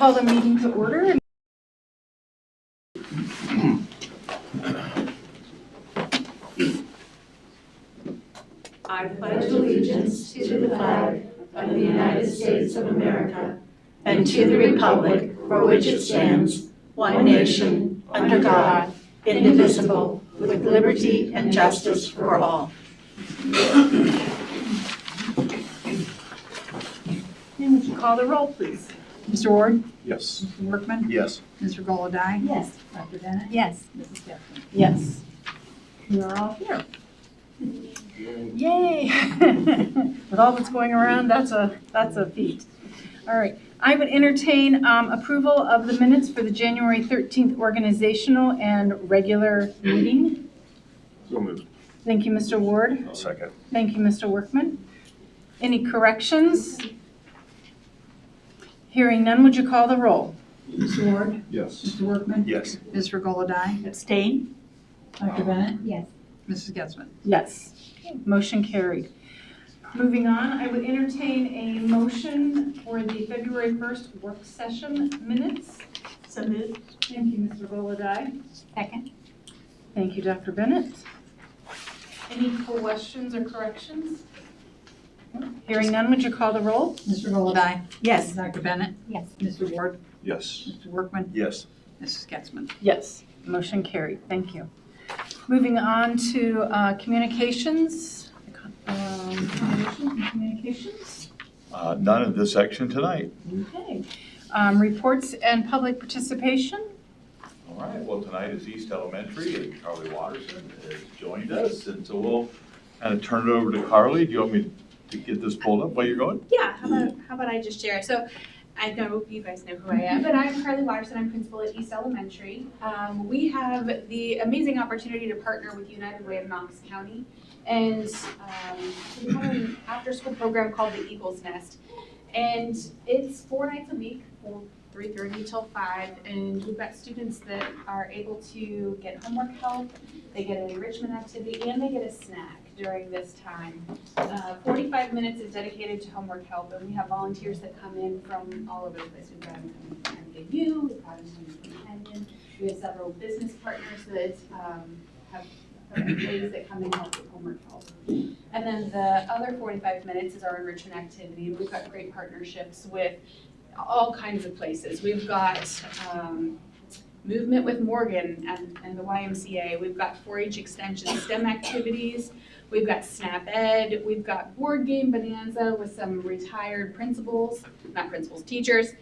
Call the meeting to order. I pledge allegiance to the flag of the United States of America and to the republic for which it stands, one nation, under God, indivisible, with liberty and justice for all. And would you call the roll, please? Mr. Ward? Yes. Mr. Workman? Yes. Mr. Golodai? Yes. Dr. Bennett? Yes. Mrs. Getzmann? Yes. We are all here. Yay! With all that's going around, that's a feat. All right. I would entertain approval of the minutes for the January 13th organizational and regular meeting. So moved. Thank you, Mr. Ward. I'll second. Thank you, Mr. Workman. Any corrections? Hearing none, would you call the roll? Mr. Ward? Yes. Mr. Workman? Yes. Mr. Golodai? Abstain? Dr. Bennett? Yes. Mrs. Getzmann? Yes. Motion carried. Moving on, I would entertain a motion for the February 1st work session minutes. So moved. Thank you, Mr. Golodai. Second? Thank you, Dr. Bennett. Any questions or corrections? Hearing none, would you call the roll? Mr. Golodai? Yes. Dr. Bennett? Yes. Mr. Ward? Yes. Mr. Workman? Yes. Mrs. Getzmann? Yes. Motion carried. Thank you. Moving on to communications. Communications. None in this section tonight. Okay. Reports and public participation. All right, well, tonight is East Elementary, and Carly Watterson has joined us, and so we'll kind of turn it over to Carly. Do you want me to get this pulled up while you're going? Yeah, how about I just share? So I know you guys know who I am, but I'm Carly Watterson. I'm principal at East Elementary. We have the amazing opportunity to partner with United Way of Knox County, and we have an after-school program called the Eagle's Nest, and it's 4 nights a week, 3:30 till 5, and we've got students that are able to get homework help, they get an enrichment activity, and they get a snack during this time. 45 minutes is dedicated to homework help, and we have volunteers that come in from all over the place. We've got them coming from MDU, we've got them coming from Kenyon, we have several business partners that have employees that come and help with homework help. And then the other 45 minutes is our enrichment activity, and we've got great partnerships with all kinds of places. We've got Movement with Morgan and the YMCA. We've got 4-H Extension STEM activities. We've got SNAP Ed. We've got Board Game Bonanza with some retired principals, not principals, teachers.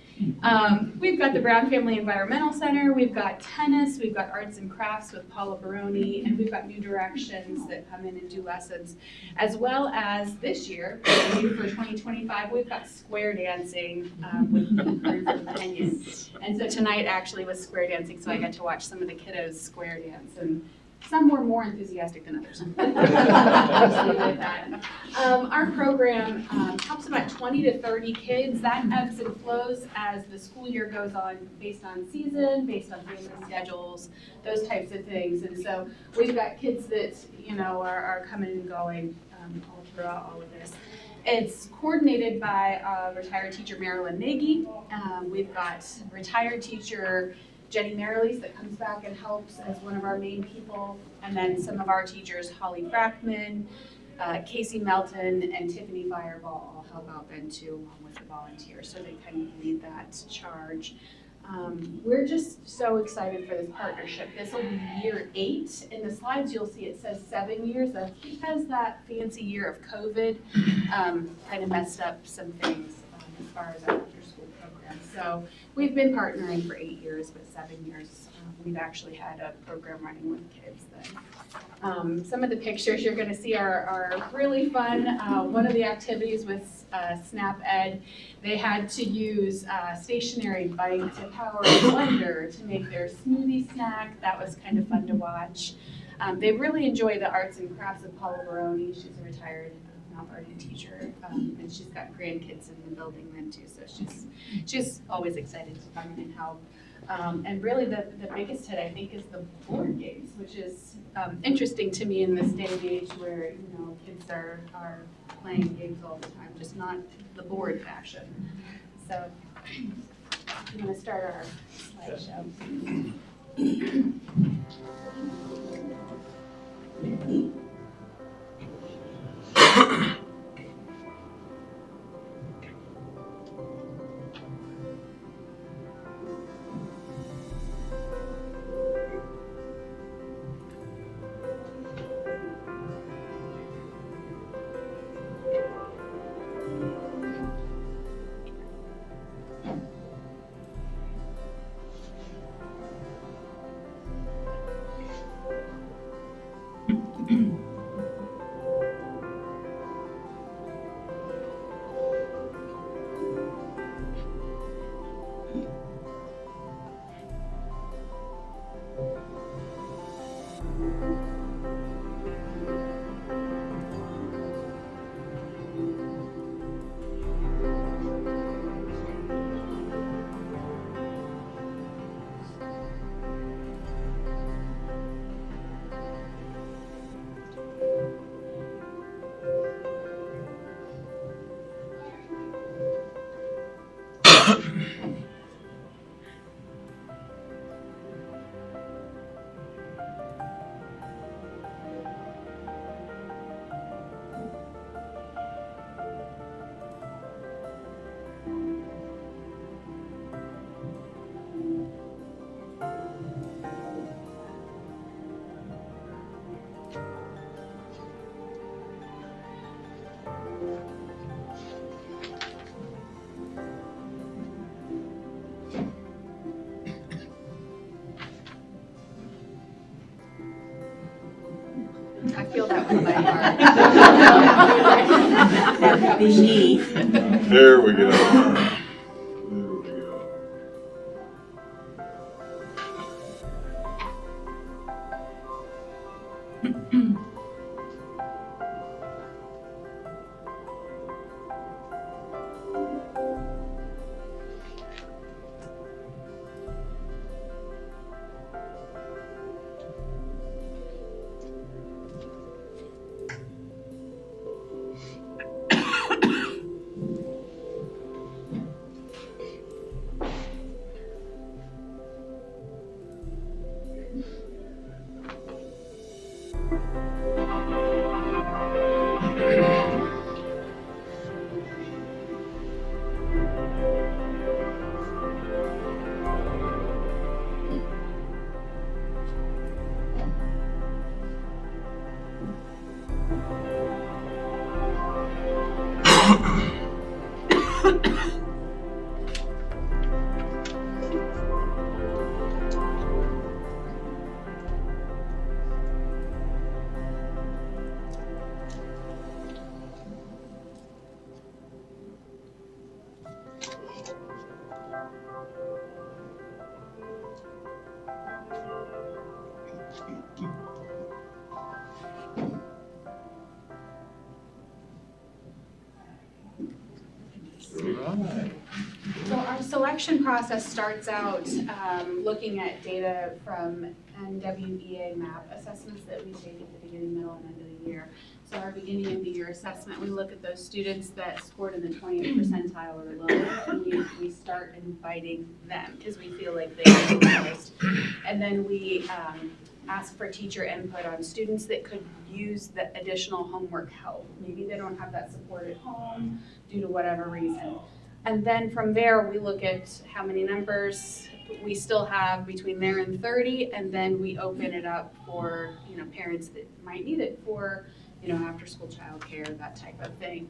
We've got the Brown Family Environmental Center. We've got tennis. We've got arts and crafts with Paula Baroni. And we've got New Directions that come in and do lessons. As well as this year, for 2025, we've got square dancing with the crew from Kenyon. And so tonight actually was square dancing, so I got to watch some of the kiddos square dance. And some were more enthusiastic than others. Our program helps about 20 to 30 kids. That ebbs and flows as the school year goes on, based on season, based on family schedules, those types of things. And so we've got kids that are coming and going all throughout all of this. It's coordinated by retired teacher Marilyn Nagy. We've got retired teacher Jenny Merrilees that comes back and helps as one of our main people, and then some of our teachers, Holly Brackman, Casey Melton, and Tiffany Fireball all help out then too, along with the volunteers, so they kind of lead that charge. We're just so excited for this partnership. This will be year 8. In the slides you'll see it says 7 years. That's because that fancy year of COVID kind of messed up some things as far as our after-school program. So we've been partnering for 8 years, but 7 years we've actually had a program running with kids then. Some of the pictures you're going to see are really fun. One of the activities with SNAP Ed, they had to use stationary bike to power a blender to make their smoothie snack. That was kind of fun to watch. They really enjoy the arts and crafts of Paula Baroni. She's a retired Mount Vernon teacher, and she's got grandkids in the building then too, so she's always excited to come and help. And really the biggest hit, I think, is the board games, which is interesting to me in this day and age where, kids are playing games all the time, just not the board fashion. So I'm going to start our slideshow. I feel that with my heart. That would be me. There we go. There we go. Right. So our selection process starts out looking at data from NWEA MAP assessments that we take at the beginning, middle, and end of the year. So our beginning of the year assessment, we look at those students that scored in the 20th percentile or lower, and we start inviting them because we feel like they are the most. And then we ask for teacher input on students that could use the additional homework help. Maybe they don't have that support at home due to whatever reason. And then from there, we look at how many numbers we still have between there and 30, and then we open it up for, parents that might need it for, after-school childcare, that type of thing.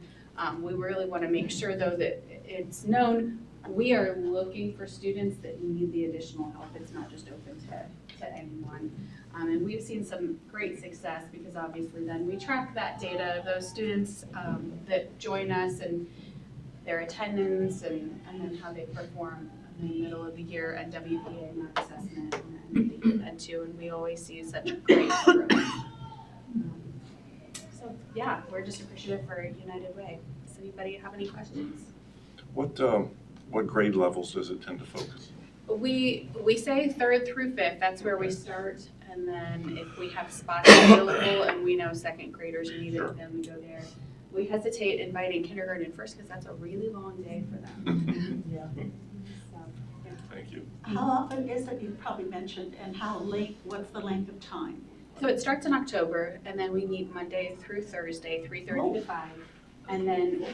We really want to make sure, though, that it's known we are looking for students that need the additional help. It's not just open to anyone. And we've seen some great success because obviously then we track that data of those students that join us and their attendance and then how they perform in the middle of the year at WPA MAP assessment and the end of the year then too. And we always see such great growth. So yeah, we're just appreciative for United Way. Does anybody have any questions? What grade levels does it tend to focus? We say 3rd through 5th, that's where we start. And then if we have spots available and we know 2nd graders need it, then we go there. We hesitate inviting kindergarten and first because that's a really long day for them. Yeah. So How often is it, you probably mentioned, and how late, what's the length of time? So it starts in October, and then we meet Monday through Thursday, 3:30 to 5. And then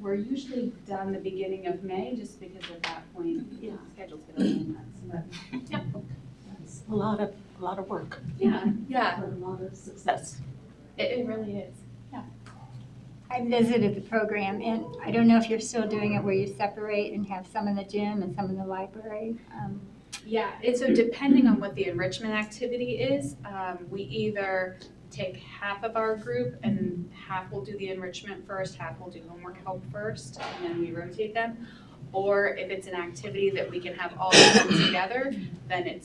we're usually done the beginning of May, just because at that point, Yeah. schedules get a little nuts. But, yeah, It's a lot of work. yeah, But a lot of success. it really is. I visited the program, and I don't know if you're still doing it where you separate and have some in the gym and some in the library. Yeah, and so depending on what the enrichment activity is, we either take half of our group and half will do the enrichment first, half will do homework help first, and then we rotate them. Or if it's an activity that we can have all of them together, then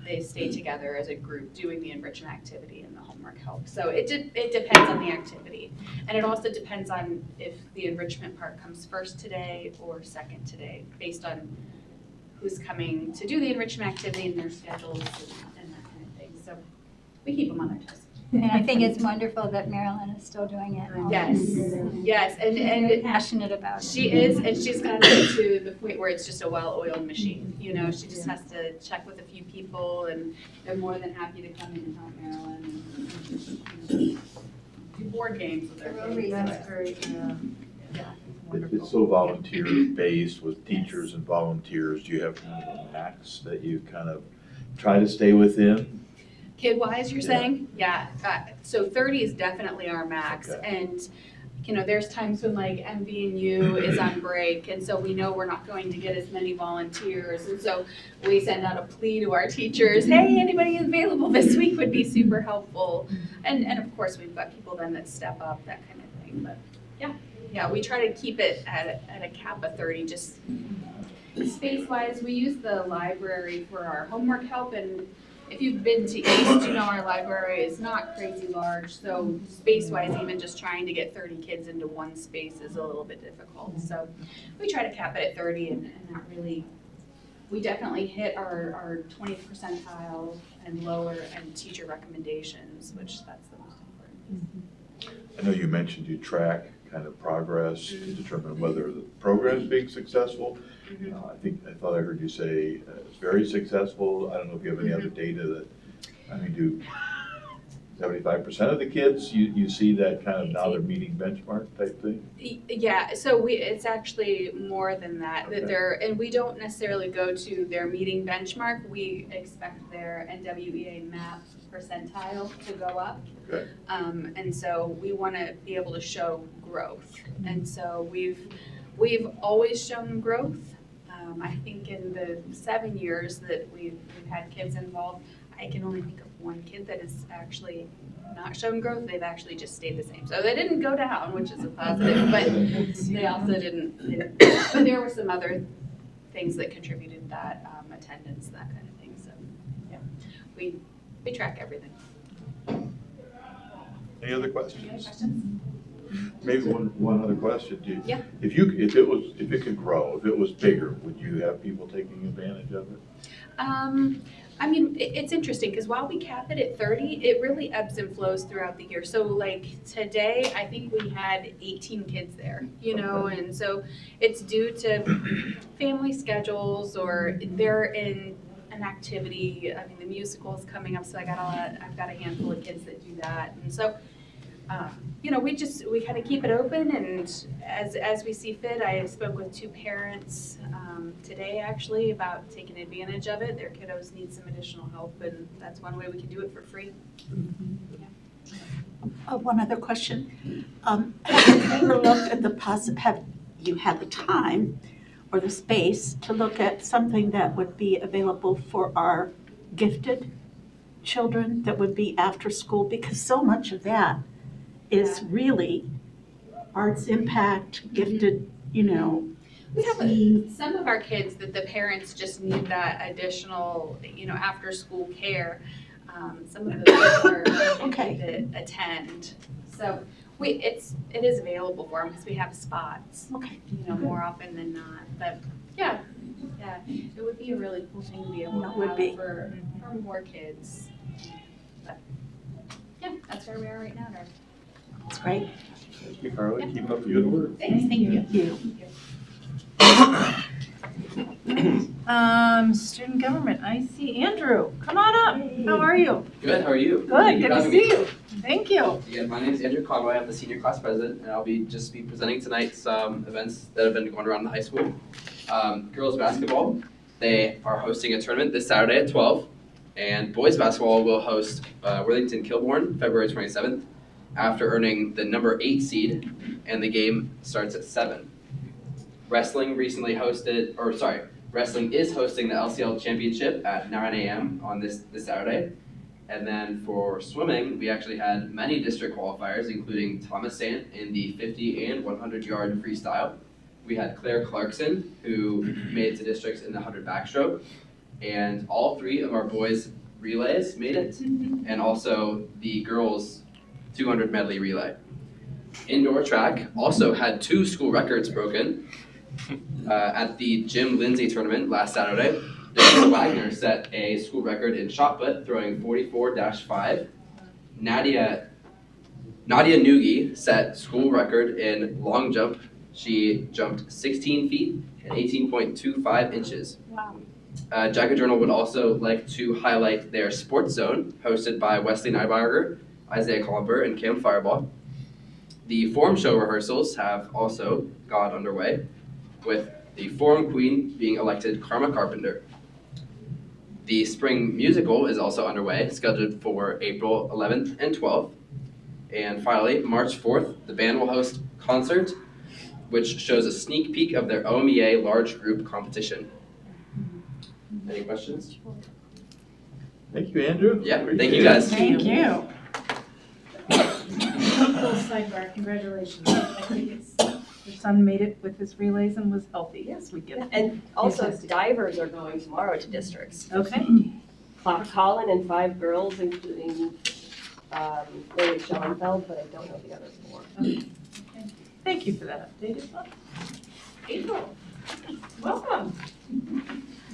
they stay together as a group doing the enrichment activity and the homework help. So it depends on the activity. And it also depends on if the enrichment part comes first today or second today, based on who's coming to do the enrichment activity and their schedules and that kind of thing. So we keep them on our toes. And I think it's wonderful that Marilyn is still doing it. Yes, yes, She's very and passionate about it. she is, and she's gotten to the point where it's just a well-oiled machine. You know, she just has to check with a few people, and they're more than happy to come in and help Marilyn and do board games with her. That's great, yeah. It's so volunteer-based with teachers and volunteers. Do you have kind of a max that you kind of try to stay within? Kid-wise, you're Yeah. saying? Yeah, so 30 is definitely our max, Okay. and, you know, there's times when like MV&U is on break, and so we know we're not going to get as many volunteers, and so we send out a plea to our teachers, hey, anybody available this week would be super helpful. And of course, we've got people then that step up, that kind of thing, but yeah, we try to keep it at a cap of 30, just space-wise. We use the library for our homework help, and if you've been to East, you know our library is not crazy large, so space-wise, even just trying to get 30 kids into one space is a little bit difficult. So we try to cap it at 30, and that really, we definitely hit our 20th percentile and lower and teacher recommendations, which that's the most important. I know you mentioned you track kind of progress to determine whether the program's being successful. I thought I heard you say it's very successful. I don't know if you have any other data that, I mean, do 75% of the kids, you see that kind of now they're meeting benchmark type thing? Yeah, so it's actually more than that, Okay. and we don't necessarily go to their meeting benchmark. We expect their NWEA MAP percentile to go up. Okay. And so we want to be able to show growth. And so we've always shown growth. I think in the 7 years that we've had kids involved, I can only think of one kid that has actually not shown growth. They've actually just stayed the same. So they didn't go down, which is a positive, but they also didn't. But there were some other things that contributed to that, attendance, that kind of thing. So yeah, we track everything. Any other Any questions? other questions? Maybe one other question. Yeah. If it could grow, if it was bigger, would you have people taking advantage of it? I mean, it's interesting because while we cap it at 30, it really ebbs and flows throughout the year. So like today, I think we had 18 kids there, you know, and so it's due to family schedules or they're in an activity. I mean, the musical is coming up, so I've got a handful of kids that do that. And so, you know, we kind of keep it open, and as we see fit. I spoke with 2 parents today actually about taking advantage of it. Their kiddos need some additional help, and that's one way we can do it for free. One other question. Have you ever looked at have you had the time or the space to look at something that would be available for our gifted children that would be after school? Because so much of that is really arts impact, gifted, you know. We have some of our kids that the parents just need that additional, you know, after school care. Some of those are Okay. that attend. So it is available for them because we have spots, Okay. you know, more often than not. But yeah, it would be a really cool thing to be able to It would have be. for more kids. But yeah, that's where we are right now, Dark. That's great. Thank you, Carly. Keep up the good work. Thanks, thank you. You. Student government, I see Andrew. Come on up. How are you? Good, how are you? Good, Thank good for to having see me. you. Thank you. Yeah, my name is Andrew Conway. I'm the senior class president, and I'll be presenting tonight some events that have been going around the high school. Girls basketball, they are hosting a tournament this Saturday at 12, and boys basketball will host Worthington Kilbourne February 27th after earning the number 8 seed, and the game starts at 7. Wrestling is hosting the LCL Championship at 9 a.m. on this Saturday. And then for swimming, we actually had many district qualifiers, including Thomas Sant in the 50 and 100-yard freestyle. We had Claire Clarkson, who made it to districts in the 100 backstroke. And all 3 of our boys' relays made it, and also the girls' 200 medley relay. Indoor track also had 2 school records broken. At the Jim Lindsay tournament last Saturday, Denise Wagner set a school record in shot put, throwing 44-5. Nadia Nugi set school record in long jump. She jumped 16 feet and 18.25 inches. Wow. Jacket Journal would also like to highlight their sports zone, hosted by Wesley Nybarger, Isaiah Columber, and Cam Fireball. The forum show rehearsals have also gone underway, with the forum queen being elected Karma Carpenter. The spring musical is also underway, scheduled for April 11th and 12th. And finally, March 4th, the band will host a concert, which shows a sneak peek of their OMEA large group competition. Any questions? Thank you, Andrew. Yeah, Appreciate thank you it. guys. Thank you. Full sidebar, congratulations. I think it's, Your son made it with his relays and was healthy. Yes, we get it. And also Fantastic. divers are going tomorrow to districts. Okay. Colin and 5 girls, including Lily Schoenfeld, but I don't know the other 4. Thank you for that update as well. April, welcome.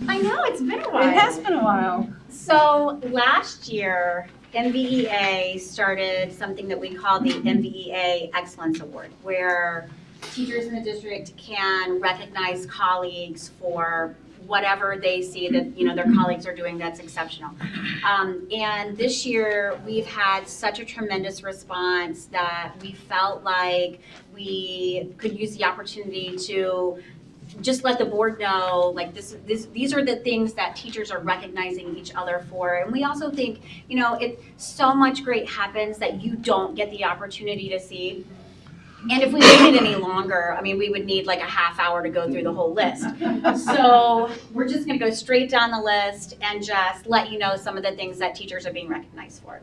I know, it's been a It while. has been a while. So last year, MVEA started something that we call the MVEA Excellence Award, where teachers in the district can recognize colleagues for whatever they see that their colleagues are doing that's exceptional. And this year we've had such a tremendous response that we felt like we could use the opportunity to just let the board know, like these are the things that teachers are recognizing each other for. And we also think, so much great happens that you don't get the opportunity to see. And if we waited any longer, we would need like a half hour to go through the whole list. So we're just gonna go straight down the list and just let you know some of the things that teachers are being recognized for.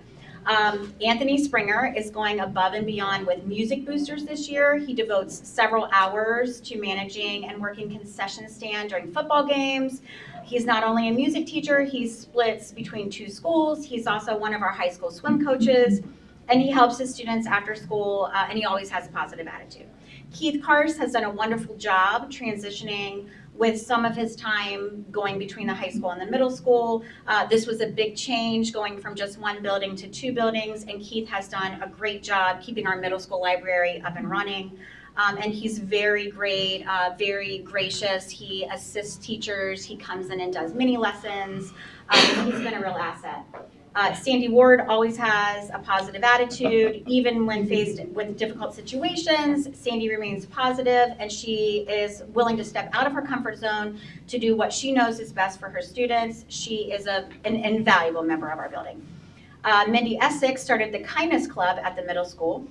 Anthony Springer is going above and beyond with Music Boosters this year. He devotes several hours to managing and working concession stand during football games. He's not only a music teacher, he splits between 2 schools. He's also one of our high school swim coaches, and he helps his students after school, and he always has a positive attitude. Keith Kars has done a wonderful job transitioning with some of his time going between the high school and the middle school. This was a big change, going from just 1 building to 2 buildings, and Keith has done a great job keeping our middle school library up and running. And he's very great, very gracious. He assists teachers. He comes in and does mini lessons. He's been a real asset. Sandy Ward always has a positive attitude. Even when faced with difficult situations, Sandy remains positive, and she is willing to step out of her comfort zone to do what she knows is best for her students. She is an invaluable member of our building. Mindy Essex started the Kindness Club at the middle school.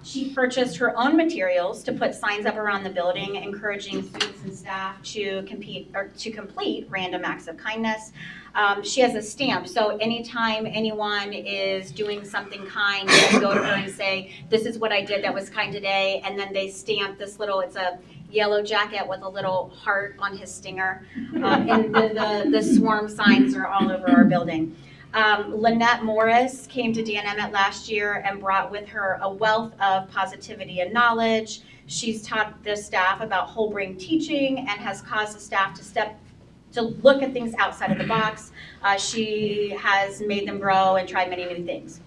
She purchased her own materials to put signs up around the building, encouraging students and staff to complete random acts of kindness. She has a stamp, so anytime anyone is doing something kind, you can go to her and say, "This is what I did that was kind today," and then they stamp this little, it's a yellow jacket with a little heart on his stinger, and the swarm signs are all over our building. Lynette Morris came to Dan Emmett last year and brought with her a wealth of positivity and knowledge. She's taught the staff about whole brain teaching and has caused the staff to look at things outside of the box. She has made them grow and tried many new things.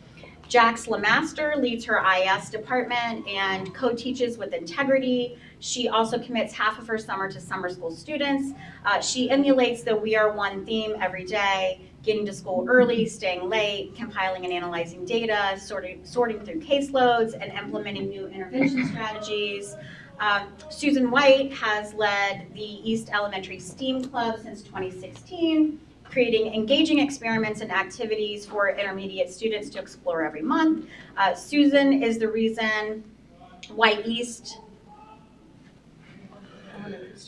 Jax Lemaster leads her IS department and co-teaches with integrity. She also commits half of her summer to summer school students. She emulates the We Are One theme every day, getting to school early, staying late, compiling and analyzing data, sorting through caseloads, and implementing new intervention strategies. Susan White has led the East Elementary STEAM Club since 2016, creating engaging experiments and activities for intermediate students to explore every month. Susan is the reason why East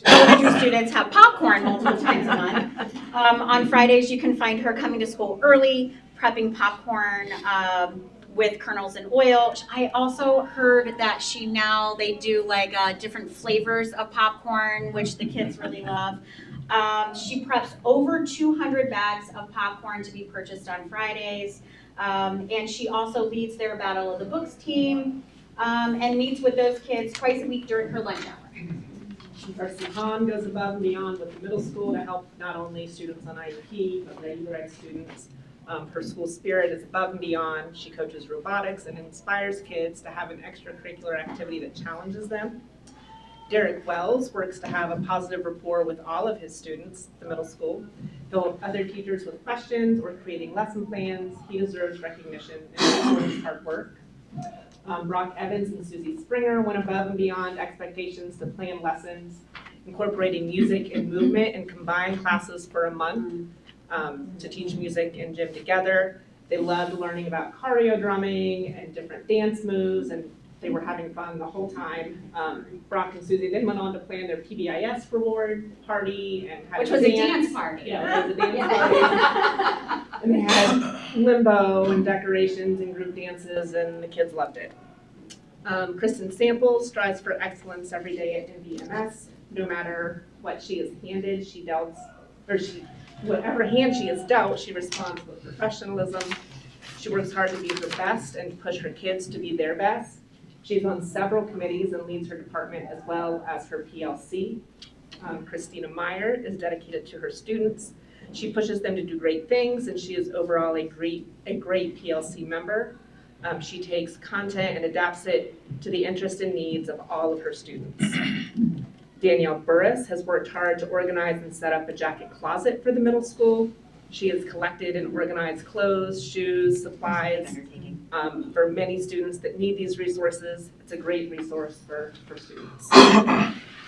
elementary students have popcorn multiple times a month. On Fridays, you can find her coming to school early, prepping popcorn with kernels and oil. I also heard that they do like different flavors of popcorn, which the kids really love. She preps over 200 bags of popcorn to be purchased on Fridays. And she also leads their Battle of the Books team and meets with those kids twice a week during her lunch hour. Darcy Hahn goes above and beyond with the middle school to help not only students on IEP, but regular ed students. Her school spirit is above and beyond. She coaches robotics and inspires kids to have an extracurricular activity that challenges them. Derek Wells works to have a positive rapport with all of his students at the middle school. He'll help other teachers with questions or creating lesson plans. He deserves recognition and his hard work. Brock Evans and Susie Springer went above and beyond expectations to plan lessons, incorporating music and movement and combined classes for a month to teach music and gym together. They loved learning about choreo drumming and different dance moves, and they were having fun the whole time. Brock and Susie then went on to plan their PBIS reward party and had Which was a dance party. Yeah, it was a dance party. And they had limbo and decorations and group dances, and the kids loved it. Kristen Samples strives for excellence every day at NVMS. No matter what she is handed, whatever hand she is dealt, she responds with professionalism. She works hard to be her best and push her kids to be their best. She's on several committees and leads her department as well as her PLC. Christina Meyer is dedicated to her students. She pushes them to do great things, and she is overall a great PLC member. She takes content and adapts it to the interests and needs of all of her students. Danielle Burris has worked hard to organize and set up a jacket closet for the middle school. She has collected and organized clothes, shoes, supplies for many students that need these resources. It's a great resource for students.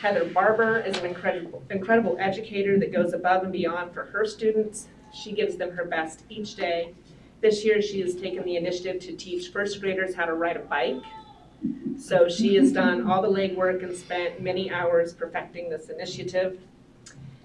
Heather Barber is an incredible educator that goes above and beyond for her students. She gives them her best each day. This year, she has taken the initiative to teach first graders how to ride a bike. So she has done all the legwork and spent many hours perfecting this initiative.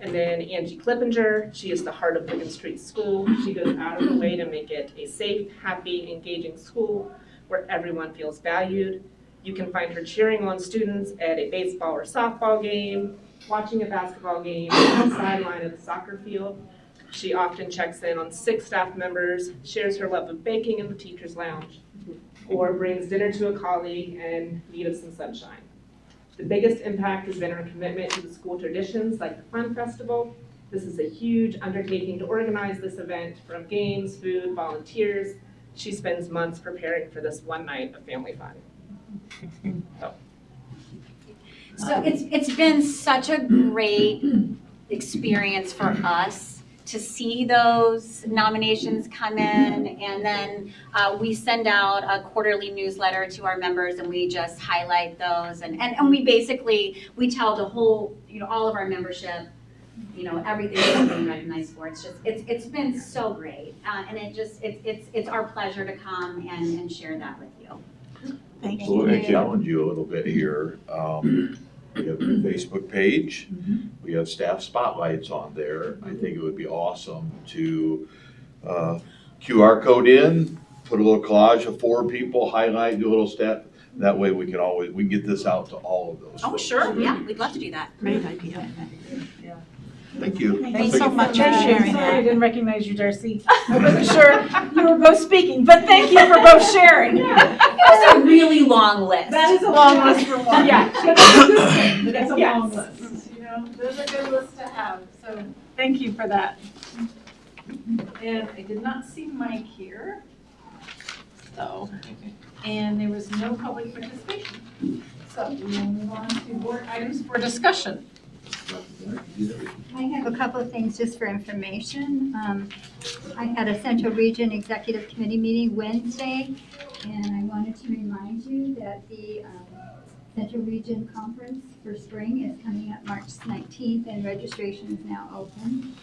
And then Angie Clippinger, she is the heart of Lincoln Street School. She goes out of her way to make it a safe, happy, engaging school where everyone feels valued. You can find her cheering on students at a baseball or softball game, watching a basketball game, on the sideline of the soccer field. She often checks in on 6 staff members, shares her love of baking in the teacher's lounge, or brings dinner to a colleague and need of some sunshine. The biggest impact has been her commitment to the school traditions like the Fun Festival. This is a huge undertaking to organize this event, from games, food, volunteers. She spends months preparing for this one night of family fun. So it's been such a great experience for us to see those nominations come in, and then we send out a quarterly newsletter to our members, and we just highlight those, and we tell the whole, all of our membership, everything that's being recognized for. It's been so great, and it's our pleasure to come and share that with you. Thank So we're going to challenge you a little bit here. We have a Facebook page. We have staff spotlights on there. I think it would be awesome to QR code in, put a little collage of 4 people, highlight, do a little step. That way we can get this out to all of those. Oh, folks. sure, yeah, we'd love to do that. Great idea. Thank you. Thanks so much for sharing. Sorry, I didn't recognize you, Darcy. I wasn't sure you were both speaking, but thank you for both sharing. It was a really long list. That is a long list for one. Yeah. But that's a good thing, that it's a Yes. long list, those are good lists to have, so thank you for that. And I did not see Mike here, and there was no public participation. So we will move on to board items for discussion. I have a couple of things just for information. I had a Central Region Executive Committee meeting Wednesday, and I wanted to remind you that the Central Region Conference for spring is coming up March 19th, and registration is now open.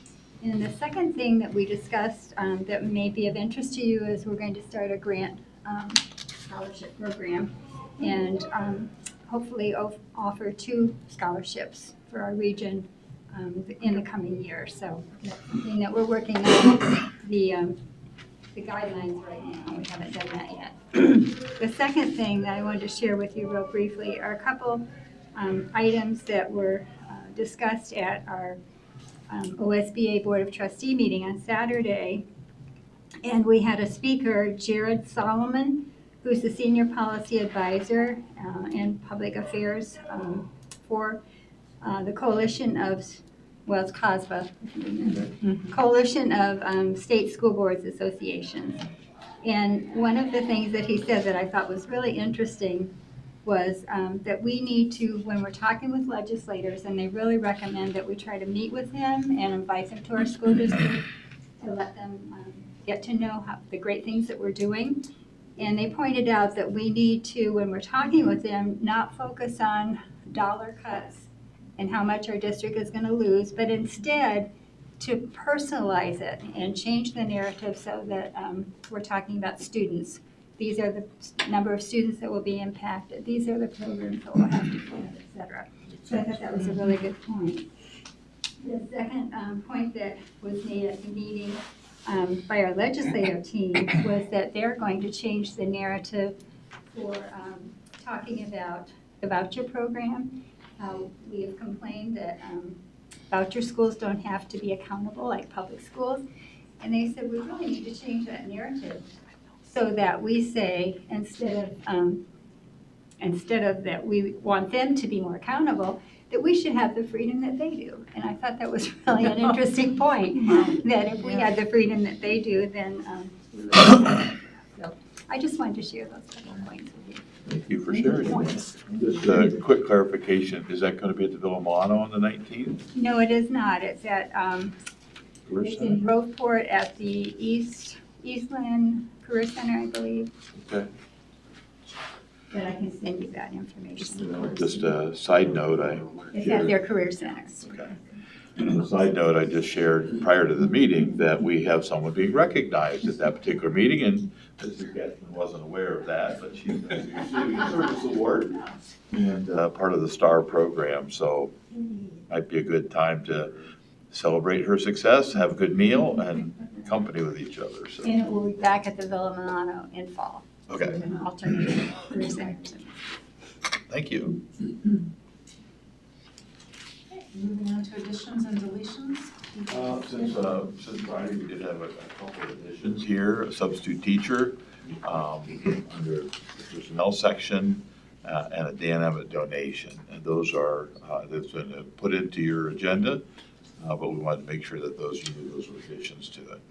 And the second thing that we discussed that may be of interest to you is we're going to start a grant scholarship program, and hopefully offer 2 scholarships for our region in the coming year. So that's something that we're working on the guidelines right now. We haven't done that yet. The second thing that I wanted to share with you real briefly are a couple items that were discussed at our OSBA Board of Trustee meeting on Saturday. And we had a speaker, Jared Solomon, who's the Senior Policy Advisor in Public Affairs for the Coalition of, well, it's COSBA, Coalition of State School Boards Associations. And one of the things that he said that I thought was really interesting was that we need to, when we're talking with legislators, and they really recommend that we try to meet with them and invite them to our school district to let them get to know the great things that we're doing. And they pointed out that we need to, when we're talking with them, not focus on dollar cuts and how much our district is going to lose, but instead to personalize it and change the narrative so that we're talking about students. These are the number of students that will be impacted. These are the programs that will have to fund, et cetera. So I thought that was a really good point. The second point that was made at the meeting by our legislative team was that they're going to change the narrative for talking about the voucher program. We have complained that voucher schools don't have to be accountable like public schools. And they said, we really need to change that narrative so that we say, instead of that we want them to be more accountable, that we should have the freedom that they do. And I thought that was really an interesting point, that if we had the freedom that they do, then we would have that. So I just wanted to share those couple of points with you. Thank you for sharing. Just a quick clarification, is that going to be at the Villa Milano on the 19th? No, it is not. It's at it's in Groveport at the Eastland Career Center, I believe. Okay. But I can send you that information. Just a side note, It's at their career center. Okay. And a side note, I just shared prior to the meeting that we have someone being recognized at that particular meeting, and Mrs. Getman wasn't aware of that, but she's receiving a service award and part of the STAR program, so might be a good time to celebrate her success, have a good meal, and company with each other. So. And it will be back at the Villa Milano in fall. Okay. An alternate career center. Thank you. Moving on to additions and deletions. Since Friday, we did have a couple of additions here, a substitute teacher under the personnel section, and a Dan Emmett donation. And those are, that's been put into your agenda, but we wanted to make sure that those were additions to it.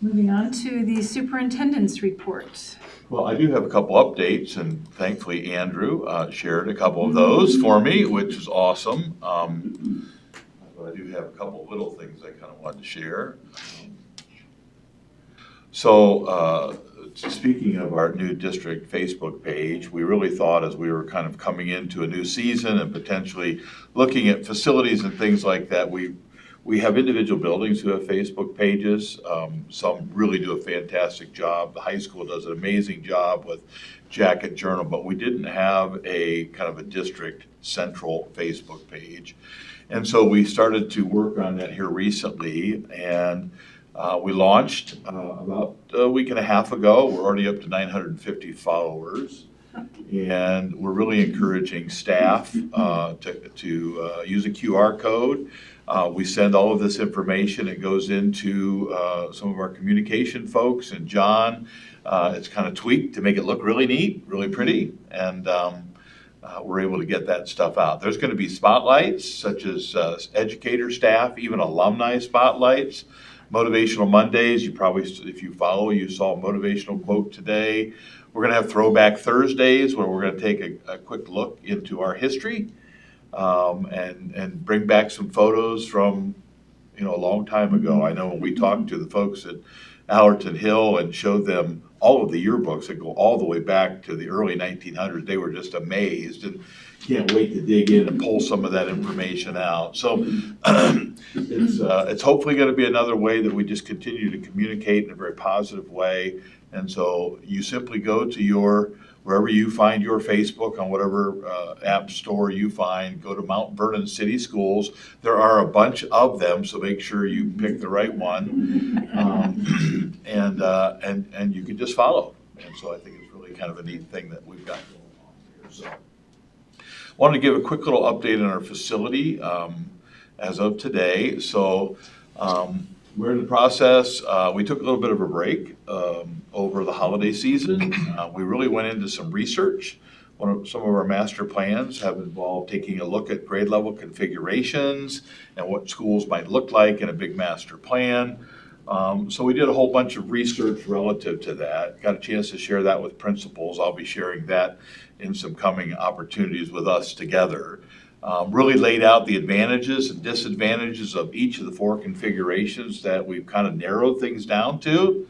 Moving on to the superintendent's report. Well, I do have a couple updates, and thankfully Andrew shared a couple of those for me, which is awesome. But I do have a couple of little things I kind of wanted to share. So speaking of our new district Facebook page, we really thought as we were kind of coming into a new season and potentially looking at facilities and things like that, we have individual buildings who have Facebook pages. Some really do a fantastic job. The high school does an amazing job with Jacket Journal, but we didn't have a kind of a district central Facebook page. And so we started to work on that here recently, and we launched about a week and a half ago. We're already up to 950 followers. And we're really encouraging staff to use a QR code. We send all of this information. It goes into some of our communication folks, and John, it's kind of tweaked to make it look really neat, really pretty, and we're able to get that stuff out. There's going to be spotlights, such as educator staff, even alumni spotlights. Motivational Mondays, you probably, if you follow, you saw a motivational quote today. We're going to have Throwback Thursdays where we're going to take a quick look into our history and bring back some photos from, a long time ago. I know when we talked to the folks at Allerton Hill and showed them all of the yearbooks that go all the way back to the early 1900s, they were just amazed and can't wait to dig in and pull some of that information out. So it's hopefully going to be another way that we just continue to communicate in a very positive way. And so you simply go to wherever you find your Facebook, on whatever app store you find, go to Mount Vernon City Schools. There are a bunch of them, so make sure you pick the right one. And you can just follow. And so I think it's really kind of a neat thing that we've got going on here. So wanted to give a quick little update on our facility as of today. So we're in the process. We took a little bit of a break over the holiday season. We really went into some research. Some of our master plans have involved taking a look at grade level configurations and what schools might look like in a big master plan. So we did a whole bunch of research relative to that. Got a chance to share that with principals. I'll be sharing that in some coming opportunities with us together. Really laid out the advantages and disadvantages of each of the 4 configurations that we've kind of narrowed things down to.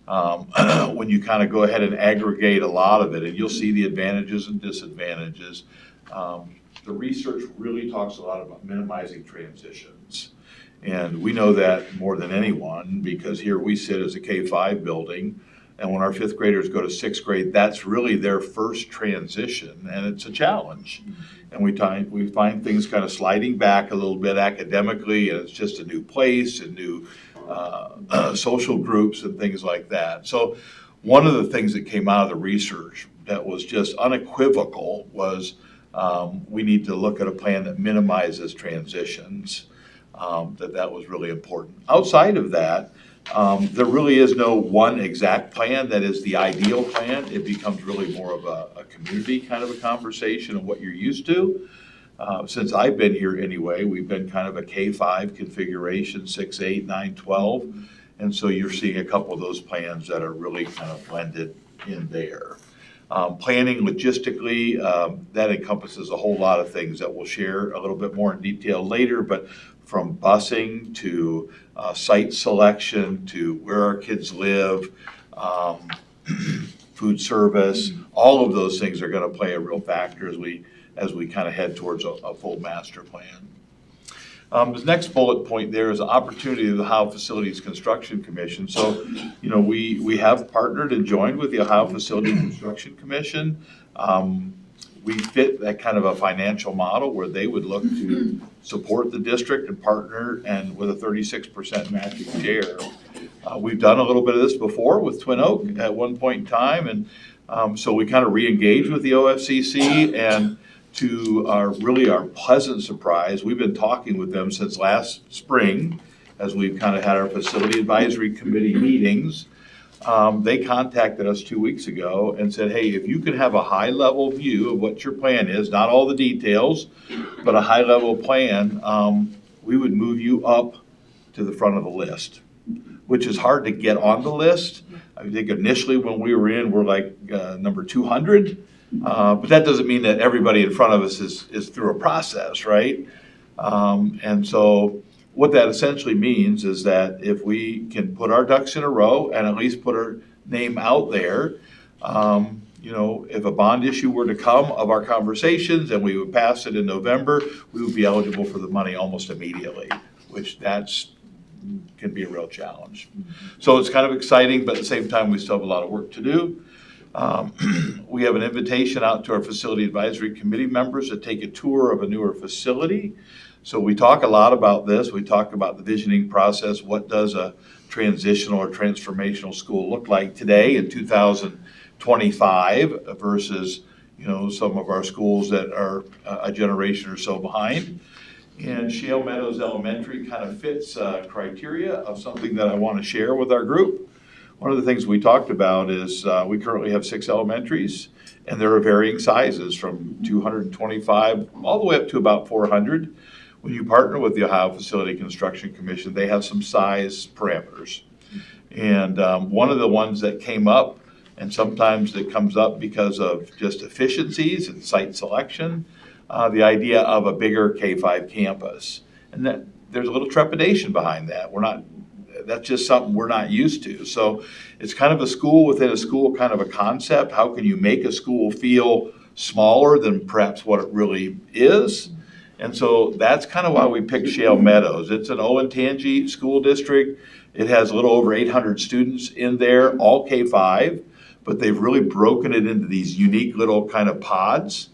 When you kind of go ahead and aggregate a lot of it, and you'll see the advantages and disadvantages. The research really talks a lot about minimizing transitions. And we know that more than anyone, because here we sit as a K-5 building, and when our 5th graders go to 6th grade, that's really their first transition, and it's a challenge. And we find things kind of sliding back a little bit academically, and it's just a new place and new social groups and things like that. So one of the things that came out of the research that was just unequivocal was we need to look at a plan that minimizes transitions. That was really important. Outside of that, there really is no one exact plan that is the ideal plan. It becomes really more of a community kind of a conversation of what you're used to. Since I've been here anyway, we've been kind of a K-5 configuration, 6, 8, 9, 12. And so you're seeing a couple of those plans that are really kind of blended in there. Planning logistically, that encompasses a whole lot of things that we'll share a little bit more in detail later, but from busing to site selection to where our kids live, food service, all of those things are going to play a real factor as we kind of head towards a full master plan. The next bullet point there is opportunity of the Ohio Facilities Construction Commission. So, we have partnered and joined with the Ohio Facilities Construction Commission. We fit that kind of a financial model where they would look to support the district and partner and with a 36% matching share. We've done a little bit of this before with Twin Oak at one point in time, and so we kind of re-engaged with the OFCC, and to our pleasant surprise, we've been talking with them since last spring as we've kind of had our facility advisory committee meetings. They contacted us 2 weeks ago and said, hey, if you could have a high-level view of what your plan is, not all the details, but a high-level plan, we would move you up to the front of the list, which is hard to get on the list. I think initially when we were in, we're like number 200, but that doesn't mean that everybody in front of us is through a process, right? And so what that essentially means is that if we can put our ducks in a row and at least put our name out there, if a bond issue were to come of our conversations and we would pass it in November, we would be eligible for the money almost immediately, which can be a real challenge. So it's kind of exciting, but at the same time, we still have a lot of work to do. We have an invitation out to our Facility Advisory Committee members to take a tour of a newer facility. So we talk a lot about this. We talk about the visioning process. What does a transitional or transformational school look like today in 2025 versus, some of our schools that are a generation or so behind. And Shale Meadows Elementary kind of fits criteria of something that I want to share with our group. One of the things we talked about is we currently have 6 elementaries, and there are varying sizes from 225 all the way up to about 400. when you partner with the Ohio Facility Construction Commission, they have some size parameters. And one of the ones that came up, and sometimes it comes up because of just efficiencies and site selection, the idea of a bigger K-5 campus. And that there's a little trepidation behind that. That's just something we're not used to. So it's kind of a school within a school kind of a concept. How can you make a school feel smaller than perhaps what it really is? And so that's kind of why we picked Shale Meadows. It's an Olentangy school district. It has a little over 800 students in there, all K-5, but they've really broken it into these unique little kind of pods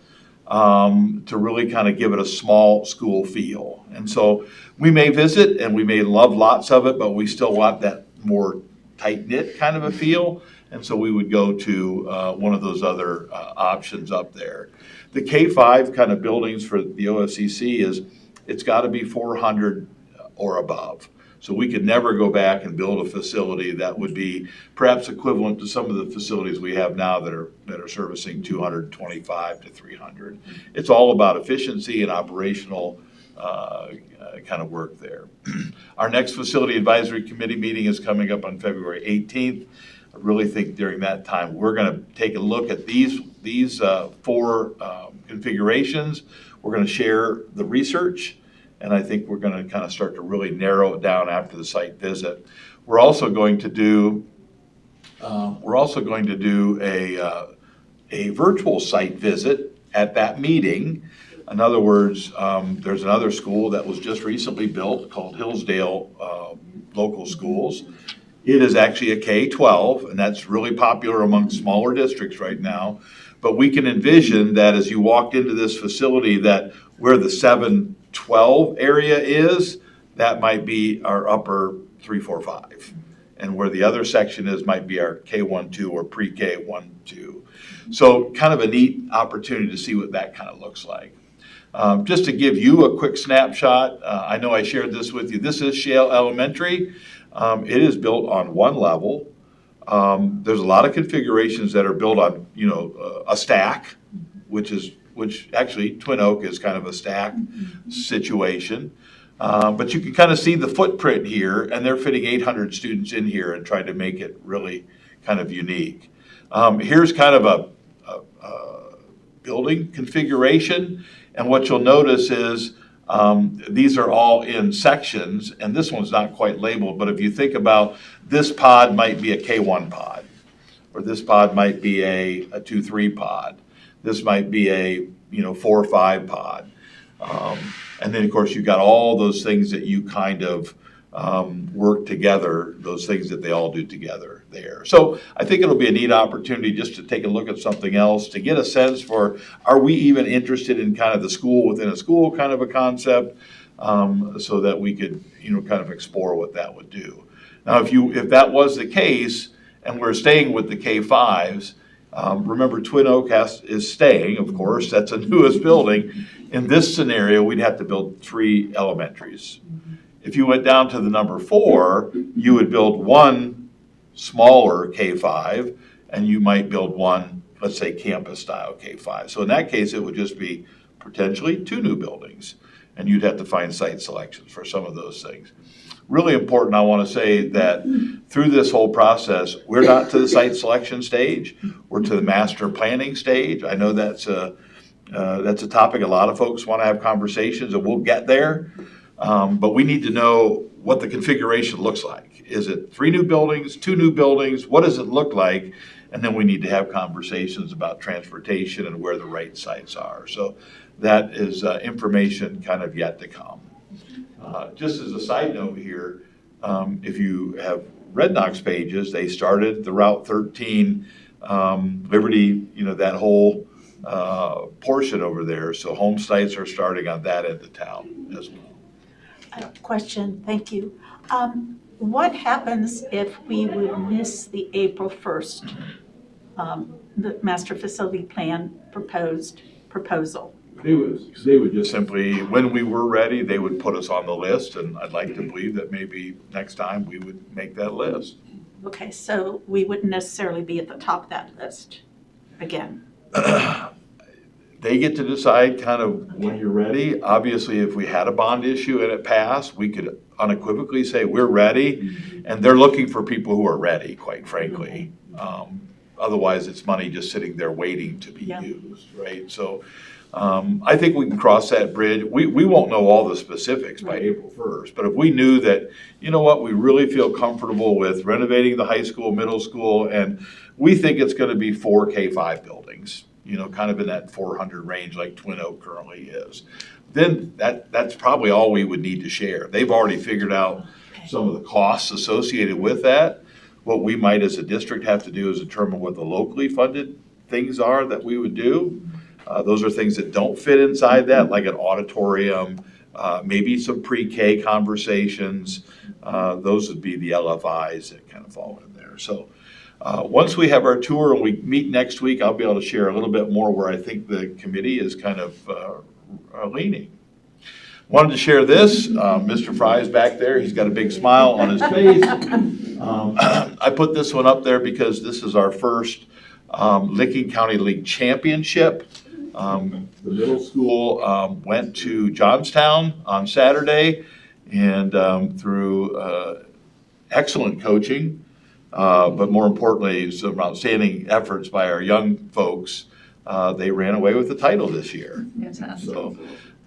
to really kind of give it a small school feel. And so we may visit and we may love lots of it, but we still want that more tight-knit kind of a feel. And so we would go to one of those other options up there. The K-5 kind of buildings for the OFCC it's got to be 400 or above. So we could never go back and build a facility that would be perhaps equivalent to some of the facilities we have now that are servicing 225 to 300. It's all about efficiency and operational kind of work there. Our next Facility Advisory Committee meeting is coming up on February 18th. I really think during that time, we're going to take a look at these four configurations. We're going to share the research, and I think we're going to kind of start to really narrow it down after the site visit. We're also going to do a virtual site visit at that meeting. In other words, there's another school that was just recently built called Hillsdale Local Schools. It is actually a K-12, and that's really popular among smaller districts right now. But we can envision that as you walked into this facility, that where the 7-12 area is, that might be our upper 3, 4, 5. And where the other section is might be our K-1-2 or pre-K 1-2. So kind of a neat opportunity to see what that kind of looks like. Just to give you a quick snapshot, I know I shared this with you. This is Shale Elementary. It is built on one level. There's a lot of configurations that are built on, a stack, which actually Twin Oak is kind of a stack situation. But you can kind of see the footprint here, and they're fitting 800 students in here and trying to make it really kind of unique. Here's kind of a building configuration, and what you'll notice is these are all in sections, and this one's not quite labeled, but if you think about this pod might be a K1 pod, or this pod might be a 2-3 pod. This might be a 4-5 pod. And then of course you've got all those things that you kind of work together, those things that they all do together there. So I think it'll be a neat opportunity just to take a look at something else, to get a sense for, are we even interested in kind of the school within a school kind of a concept, so that we could, kind of explore what that would do. Now, if that was the case, and we're staying with the K-5s, remember Twin Oak is staying, of course, that's the newest building. In this scenario, we'd have to build 3 elementaries. If you went down to the number 4, you would build one smaller K-5, and you might build one, let's say, campus-style K-5. So in that case, it would just be potentially 2 new buildings, and you'd have to find site selections for some of those things. Really important, I want to say that through this whole process, we're not to the site selection stage, we're to the master planning stage. I know that's a topic a lot of folks want to have conversations, and we'll get there. But we need to know what the configuration looks like. Is it 3 new buildings, 2 new buildings? What does it look like? And then we need to have conversations about transportation and where the right sites are. So that is information kind of yet to come. Just as a side note here, if you have Red Knox pages, they started the Route 13 Liberty, that whole portion over there. So home sites are starting on that end of town as well. Question, thank you. What happens if we would miss the April 1st, the master facility plan proposal? They would just simply, when we were ready, they would put us on the list, and I'd like to believe that maybe next time we would make that list. Okay, so we wouldn't necessarily be at the top of that list again. they get to decide kind of when you're ready. Obviously, if we had a bond issue and it passed, we could unequivocally say, we're ready. And they're looking for people who are ready, quite frankly. Otherwise, it's money just sitting there waiting to be used, right? So I think we can cross that bridge. We won't know all the specifics by April 1st, but if we knew that, you know what, we really feel comfortable with renovating the high school, middle school, and we think it's going to be 4 K-5 buildings, you know, kind of in that 400 range like Twin Oak currently is, then that's probably all we would need to share. They've already figured out some of the costs associated with that. What we might as a district have to do is determine what the locally funded things are that we would do. Those are things that don't fit inside that, like an auditorium, maybe some pre-K conversations. Those would be the LFIs that kind of fall in there. So once we have our tour and we meet next week, I'll be able to share a little bit more where I think the committee is kind of leaning. Wanted to share this. Mr. Fry's back there. He's got a big smile on his face. I put this one up there because this is our first Licking County League championship. The middle school went to Johnstown on Saturday, and through excellent coaching, but more importantly, some outstanding efforts by our young folks, they ran away with the title this year. Fantastic. So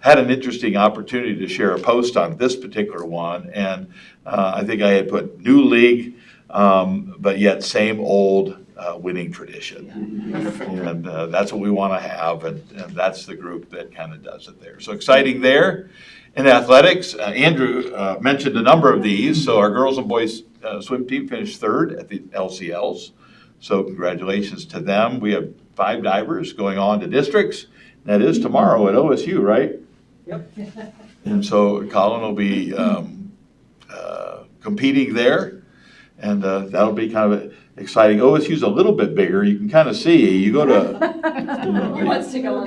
had an interesting opportunity to share a post on this particular one, and I think I had put new league, but yet same old winning tradition. And that's what we want to have, and that's the group that kind of does it there. So exciting there. In athletics, Andrew mentioned a number of these. So our girls and boys swim team finished 3rd at the LCLs. So congratulations to them. We have 5 divers going on to districts. That is tomorrow at OSU, right? Yep. And so Colin will be competing there, and that'll be kind of exciting. OSU's a little bit bigger. You can kind of see. You go to. Who wants to go on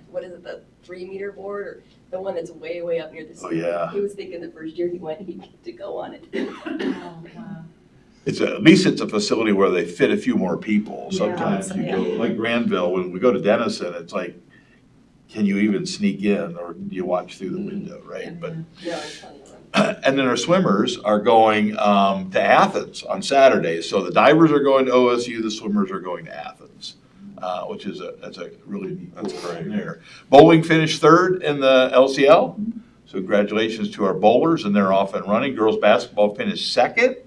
what is it, the 3-meter board, or the one that's way, way up near the sea? Oh, yeah. He was thinking the first year he went, he'd get to go on it. Oh, wow. At least it's a facility where they fit a few more people. Yeah, Sometimes you yeah. go, like Granville, when we go to Denison, it's like, can you even sneak in, or do you watch through the window, right? But Yeah, it's funny. Right? and then our swimmers are going to Athens on Saturday. So the divers are going to OSU, the swimmers are going to Athens, which is that's a really neat. That's great there. Bowling finished 3rd in the LCL, so congratulations to our bowlers, and they're off and running. Girls basketball finished 2nd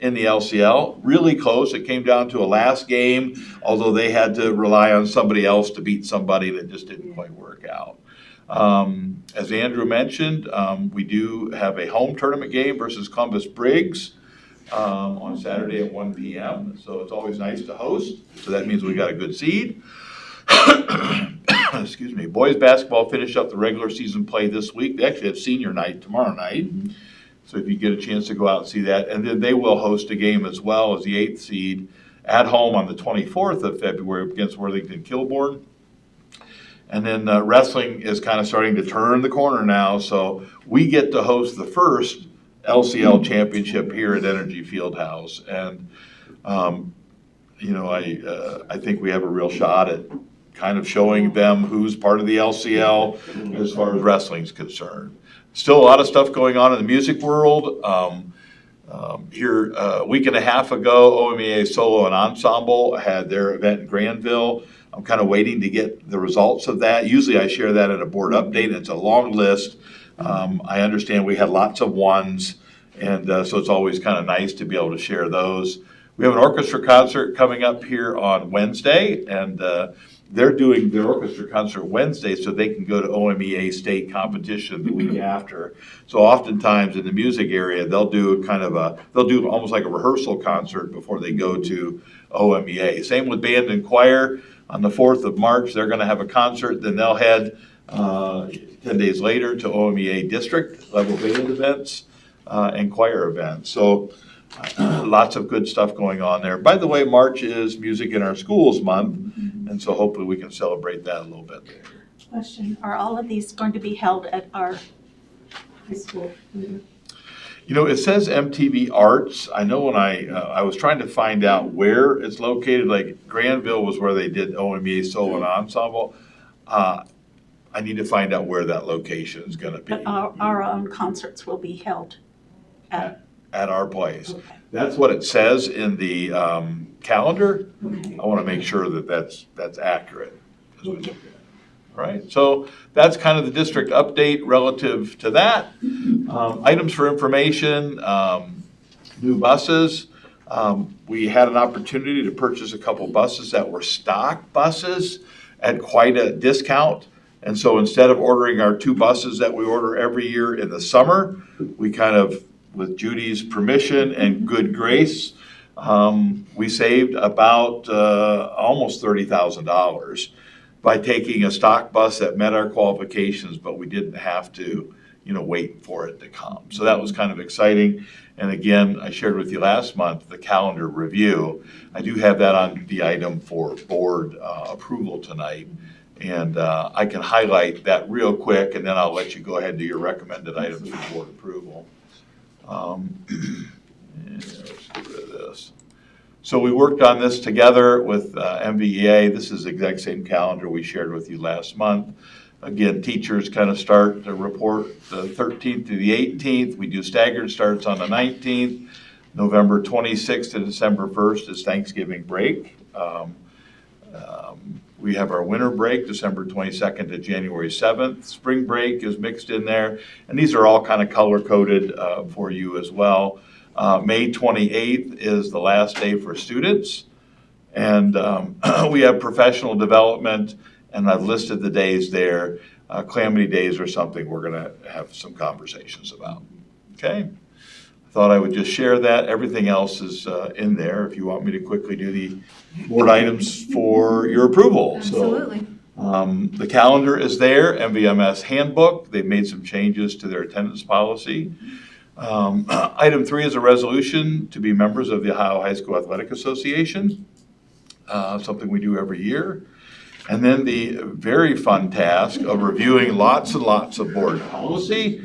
in the LCL, really close. It came down to a last game, although they had to rely on somebody else to beat somebody that just didn't quite work out. As Andrew mentioned, we do have a home tournament game versus Columbus Briggs on Saturday at 1 p.m. So it's always nice to host. So that means we got a good seed. Excuse me. Boys basketball finished up the regular season play this week. They actually have senior night tomorrow night. So if you get a chance to go out and see that. And then they will host a game as well as the 8th seed at home on the 24th of February against Worthington Kilbourne. And then wrestling is kind of starting to turn the corner now. So we get to host the first LCL championship here at Energy Fieldhouse. And, you know, I think we have a real shot at kind of showing them who's part of the LCL as far as wrestling's concerned. Still a lot of stuff going on in the music world. Here a week and a half ago, OMEA Solo and Ensemble had their event in Granville. I'm kind of waiting to get the results of that. Usually I share that at a board update. It's a long list. I understand we had lots of ones, and so it's always kind of nice to be able to share those. We have an orchestra concert coming up here on Wednesday, and they're doing their orchestra concert Wednesday so they can go to OMEA state competition the week after. So oftentimes in the music area, they'll do almost like a rehearsal concert before they go to OMEA. Same with band and choir. On the 4th of March, they're going to have a concert. Then they'll head 10 days later to OMEA district level band events and choir events. So lots of good stuff going on there. By the way, March is Music in Our Schools month, and so hopefully we can celebrate that a little bit there. Question, are all of these going to be held at our high school? You know, it says MTV Arts. I know when I was trying to find out where it's located, like Granville was where they did OMEA Solo and Ensemble. I need to find out where that location is gonna be. But our own concerts will be held at, At our place. That's what it says in the calendar. I want to make sure that that's accurate. as we look at it. All right, so that's kind of the district update relative to that. Items for information, new buses. We had an opportunity to purchase a couple buses that were stock buses at quite a discount. And so instead of ordering our 2 buses that we order every year in the summer, we kind of, with Judy's permission and good grace, we saved about almost $30,000 by taking a stock bus that met our qualifications, but we didn't have to, wait for it to come. So that was kind of exciting. And again, I shared with you last month the calendar review. I do have that on the item for board approval tonight. And I can highlight that real quick, and then I'll let you go ahead and do your recommended items for board approval. Let's get rid of this. So we worked on this together with MVEA. This is the exact same calendar we shared with you last month. Again, teachers kind of start to report the 13th to the 18th. We do staggered starts on the 19th. November 26th to December 1st is Thanksgiving break. We have our winter break, December 22nd to January 7th. Spring break is mixed in there. And these are all kind of color-coded for you as well. May 28th is the last day for students. And we have professional development, and I've listed the days there. Calamity days are something we're going to have some conversations about. Okay? I thought I would just share that. Everything else is in there if you want me to quickly do the board items for your approval. Absolutely. So, the calendar is there, MVMS handbook. They've made some changes to their attendance policy. Item 3 is a resolution to be members of the Ohio High School Athletic Association, something we do every year. And then the very fun task of reviewing lots and lots of board policy.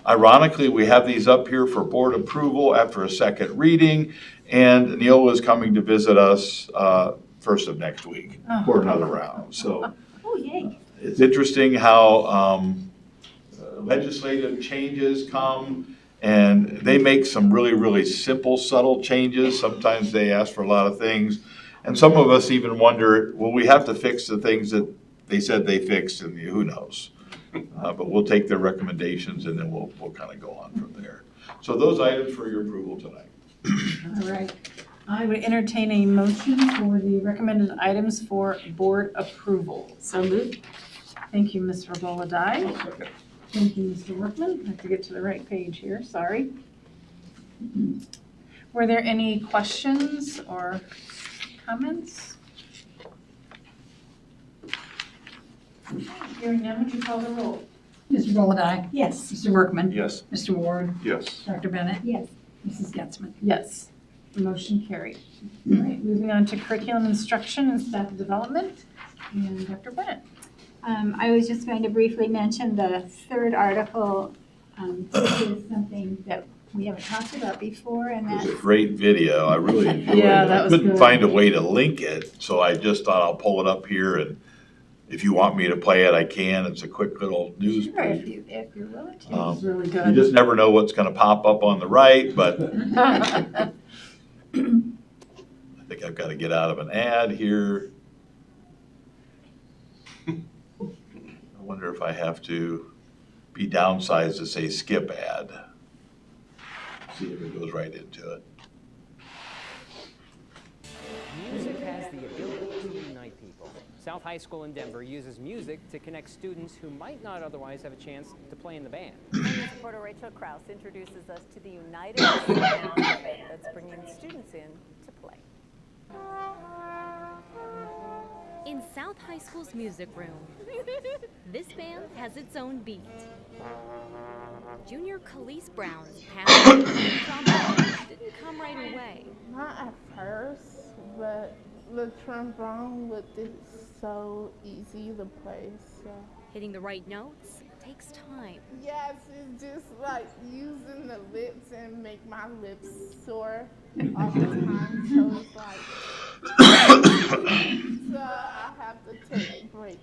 Ironically, we have these up here for board approval after a second reading, and Neola is coming to visit us first of next week for another round. So it's interesting how legislative changes come, and they make some really, really simple, subtle changes. Sometimes they ask for a lot of things, and some of us even wonder, will we have to fix the things that they said they fixed, and who knows? But we'll take their recommendations, and then we'll kind of go on from there. So those items for your approval tonight. All right. I would entertain a motion for the recommended items for board approval. So moved. Thank you, Ms. Regola-Dye. Thank you, Mr. Workman. I have to get to the right page here, sorry. Were there any questions or comments? Hearing none, would you call the roll? Mr. Regola-Dye. Yes. Mr. Workman. Yes. Mr. Ward. Yes. Dr. Bennett. Yes. Mrs. Getzmann. Yes. Motion carried. All right, moving on to curriculum instruction and staff development. And Dr. Bennett. I was just going to briefly mention the third article. This is something that we haven't talked about before, and It was that's a great video. I really enjoyed it. Yeah, that was I couldn't good. find a way to link it, so I just thought I'll pull it up here, and if you want me to play it, I can. It's a quick little news sure, brief. if you're willing to. It was really You good. just never know what's going to pop up on the right, but I think I've got to get out of an ad here. I wonder if I have to be downsized to say skip ad. See if it goes right into it. Music has the ability to unite people. South High School in Denver uses music to connect students who might not otherwise have a chance to play in the band. Music reporter Rachel Krause introduces us to the United Sound Band that's bringing students in to play. In South High School's music room, this band has its own beat. Junior Khalees Brown's passion for trombone didn't come right away. Not at first, but the trombone was so easy to play. So. Hitting the right notes takes time. Yes, it's just like using the lips and make my lips sore all the time. So it's like, so I have to take breaks.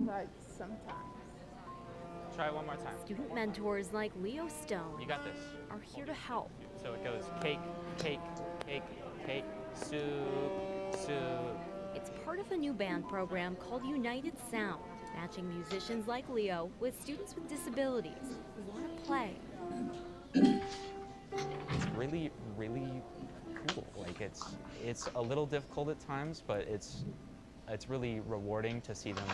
like sometimes. Try it one more time. Student mentors like Leo Stone You got this. are here to help. So it goes cake, cake, cake, cake, soup, soup. It's part of a new band program called United Sound, matching musicians like Leo with students with disabilities who want to play. It's really, really cool. Like it's a little difficult at times, but it's really rewarding to see them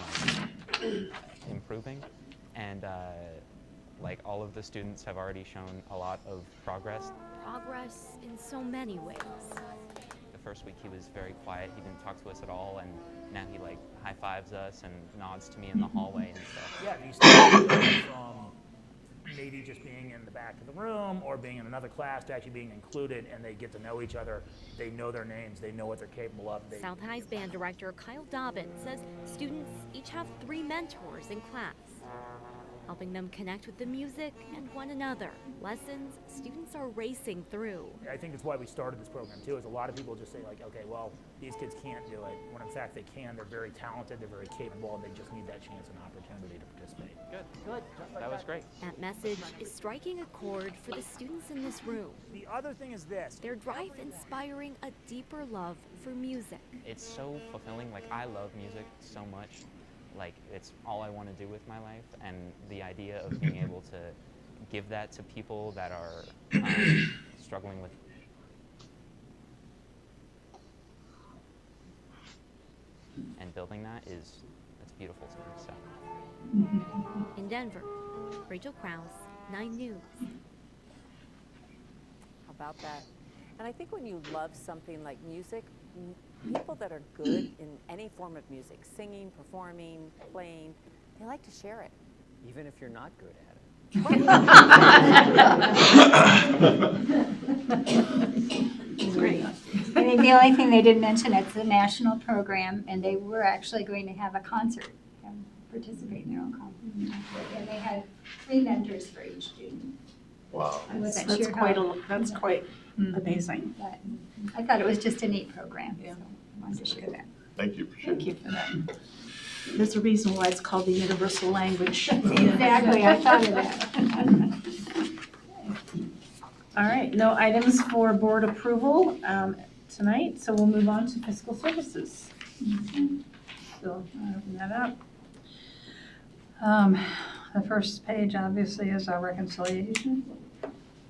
like, improving. And like all of the students have already shown a lot of progress. Progress in so many ways. The first week he was very quiet. He didn't talk to us at all, and now he like high fives us and nods to me in the hallway and stuff. Yeah, these students from maybe just being in the back of the room or being in another class to actually being included, and they get to know each other. They know their names. They know what they're capable of. South High's band director Kyle Dobbin says students each have 3 mentors in class, helping them connect with the music and one another. Lessons students are racing through. I think that's why we started this program too, is a lot of people just say like, okay, well, these kids can't do it, when in fact they can. They're very talented, they're very capable, and they just need that chance and opportunity to participate. Good. Good. That was great. That message is striking a chord for the students in this room. The other thing is this. Their drive inspiring a deeper love for music. It's so fulfilling. Like I love music so much. Like it's all I want to do with my life, and the idea of being able to give that to people that are struggling with and building that it's beautiful to me. So. In Denver, Rachel Krause, 9 News. How about that? And I think when you love something like music, people that are good in any form of music, singing, performing, playing, they like to share it. Even if you're not good at it. Great. I think the only thing they didn't mention, it's a national program, and they were actually going to have a concert and participate in their own concert. And they had 3 mentors for each student. Wow. I wasn't That's sure quite how, that's quite amazing. but I thought it was just a neat program. Yeah. So I wanted to share that. Thank you for sharing. Thank you for that. There's a reason why it's called the universal language. Exactly, I thought of that. All right, no items for board approval tonight, so we'll move on to fiscal services. So I'll open that up. The first page obviously is our reconciliation,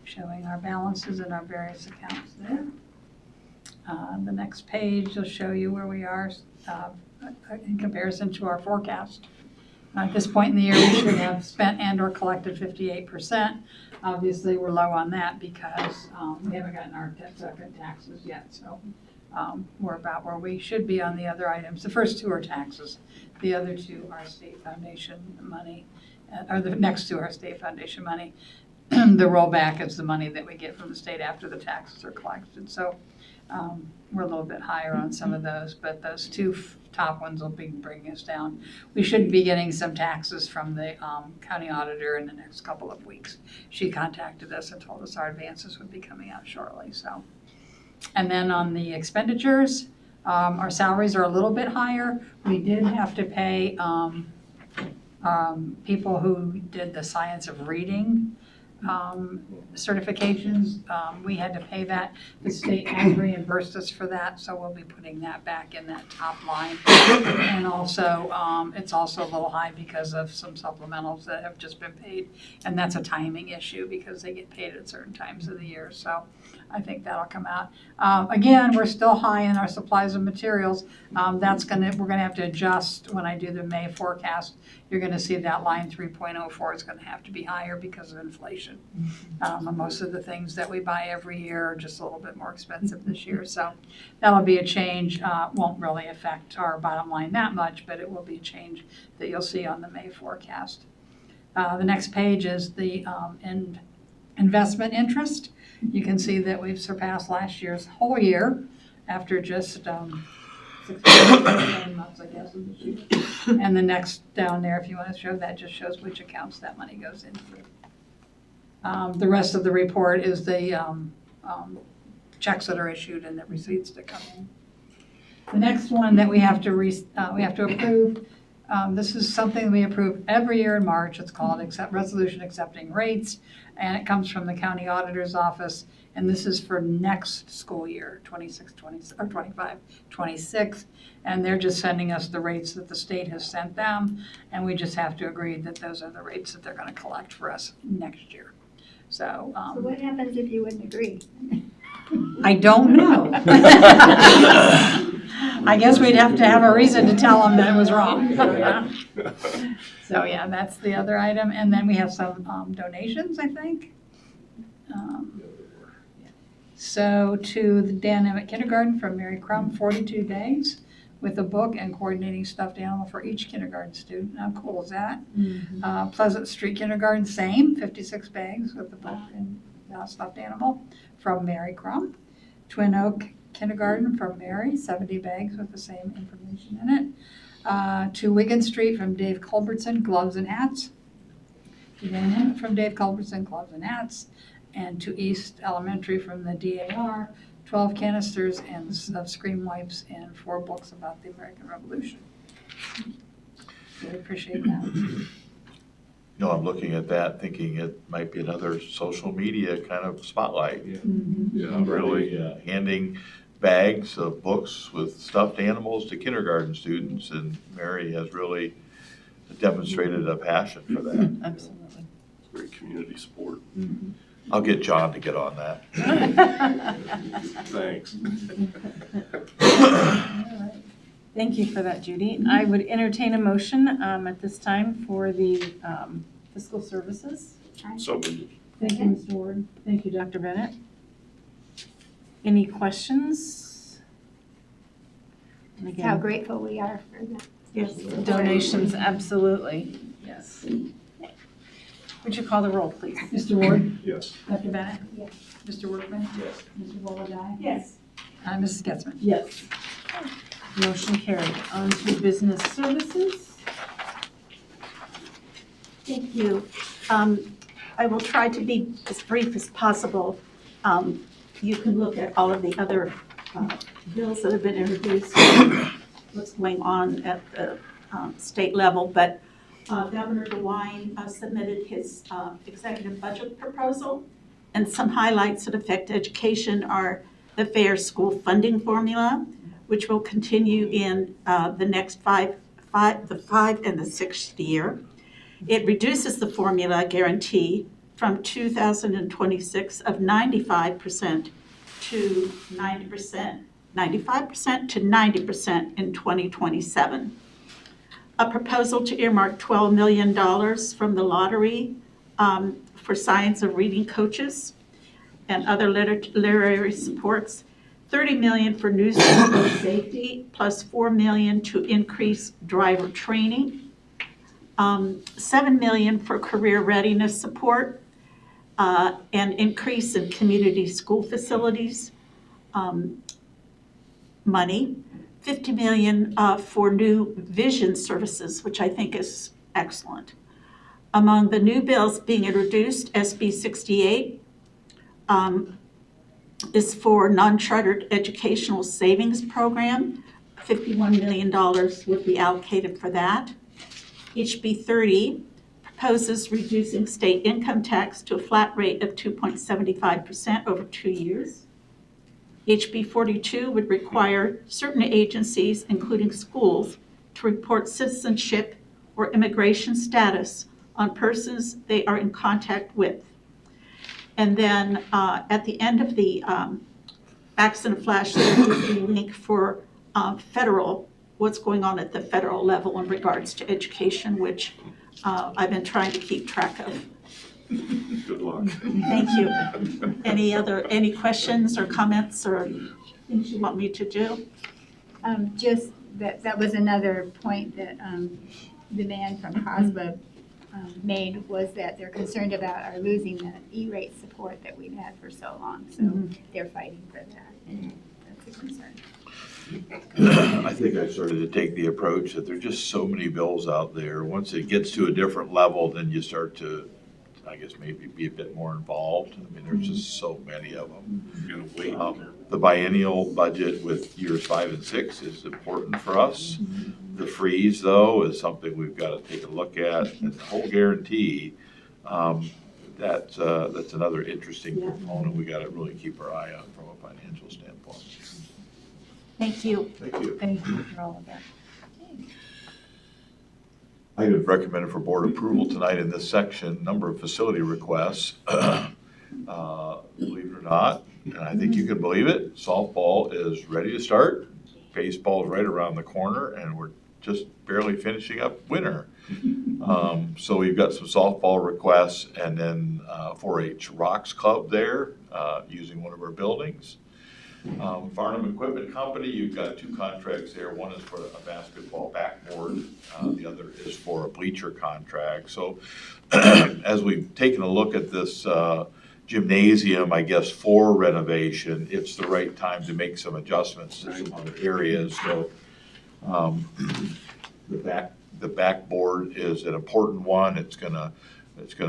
showing our balances in our various accounts there. The next page will show you where we are in comparison to our forecast. At this point in the year, we should have spent and or collected 58%. Obviously, we're low on that because we haven't gotten our second taxes yet. So we're about where we should be on the other items. The first 2 are taxes. The other 2 are state foundation money, or the next 2 are state foundation money. The rollback is the money that we get from the state after the taxes are collected. So we're a little bit higher on some of those, but those 2 top ones will be bringing us down. We should be getting some taxes from the county auditor in the next couple of weeks. She contacted us and told us our advances would be coming out shortly. So, and then on the expenditures, our salaries are a little bit higher. We did have to pay people who did the science of reading certifications. We had to pay that. The state has reimbursed us for that, so we'll be putting that back in that top line. And also, it's also a little high because of some supplementals that have just been paid, and that's a timing issue because they get paid at certain times of the year. So I think that'll come out. Again, we're still high in our supplies and materials. We're gonna have to adjust when I do the May forecast. You're gonna see that line 3.04 is gonna have to be higher because of inflation. Most of the things that we buy every year are just a little bit more expensive this year. So that'll be a change. Won't really affect our bottom line that much, but it will be a change that you'll see on the May forecast. The next page is the investment interest. You can see that we've surpassed last year's whole year after just 16 months, I guess, of this year. And the next down there, if you want to show that, just shows which accounts that money goes into. The rest of the report is the checks that are issued and the receipts that come in. The next one that we have to approve This is something we approve every year in March. It's called Resolution Accepting Rates, and it comes from the County Auditor's Office. And this is for next school year, 25, 26. And they're just sending us the rates that the state has sent them, and we just have to agree that those are the rates that they're going to collect for us next year. So, So what happens if you wouldn't agree? I don't know. I guess we'd have to have a reason to tell them that it was wrong. So yeah, that's the other item. And then we have some donations, I think. So to the Dynamic Kindergarten from Mary Crum, 42 bags with a book and coordinating stuffed animal for each kindergarten student. How cool is that? Pleasant Street Kindergarten, same, 56 bags with a book and stuffed animal from Mary Crum. Twin Oak Kindergarten from Mary, 70 bags with the same information in it. To Wigan Street from Dave Culbertson, gloves and hats. Again, from Dave Culbertson, gloves and hats. And to East Elementary from the DAR, 12 canisters of screen wipes and 4 books about the American Revolution. Really appreciate that. You know, I'm looking at that thinking it might be another social media kind of spotlight. Yeah, really. Handing bags of books with stuffed animals to kindergarten students, and Mary has really demonstrated a passion for that. Absolutely. Great community support. I'll get John to get on that. Thanks. Thank you for that, Judy. I would entertain a motion at this time for the fiscal services. So moved. Thank you, Mr. Ward. Thank you, Dr. Bennett. Any questions? And again, How grateful we are for that. yes, donations, absolutely. Yes. Would you call the roll, please? Mr. Ward? Yes. Dr. Bennett? Yes. Mr. Workman? Yes. Mr. Volodai? Yes. Mrs. Getzmann? Yes. Motion carried. On to business services. Thank you. I will try to be as brief as possible. You can look at all of the other bills that have been introduced, what's going on at the state level, but Governor DeWine submitted his executive budget proposal, and some highlights that affect education are the fair school funding formula, which will continue in the next the 5 and the 6th year. It reduces the formula guarantee from 2026 of 95% to 90%, 95% to 90% in 2027. A proposal to earmark $12 million from the lottery for science of reading coaches and other literary supports. $30 million for newspaper safety, plus $4 million to increase driver training. $7 million for career readiness support, and increase in community school facilities money. $50 million for new vision services, which I think is excellent. Among the new bills being introduced, SB 68 is for non-chartered educational savings program. $51 million would be allocated for that. HB 30 proposes reducing state income tax to a flat rate of 2.75% over 2 years. HB 42 would require certain agencies, including schools, to report citizenship or immigration status on persons they are in contact with. And then at the end of the accident flash, there is a link for federal, what's going on at the federal level in regards to education, which I've been trying to keep track of. Good luck. Thank you. Any questions or comments or things you want me to do? Just that was another point that the man from COSBA made, was that they're concerned about our losing the E-rate support that we've had for so long. So they're fighting for that, and that's a concern. I think I started to take the approach that there's just so many bills out there. Once it gets to a different level, then you start to I guess, maybe be a bit more involved. I mean, there's just so many of them. The biennial budget with years 5 and 6 is important for us. The freeze, though, is something we've got to take a look at, and the whole guarantee, that's another interesting component we got to really keep our eye on from a financial standpoint. Thank you. Thank you. Thank you for all of that. I have recommended for board approval tonight in this section, number of facility requests. Believe it or not, and I think you can believe it, softball is ready to start. Baseball is right around the corner, and we're just barely finishing up winter. So we've got some softball requests, and then 4-H Rocks Club there, using one of our buildings. Vernon Equipment Company, you've got 2 contracts there. One is for a basketball backboard. The other is for a bleacher contract. So as we've taken a look at this gymnasium, I guess, floor renovation, it's the right time to make some adjustments to some other areas. So the backboard is an important one. It's gonna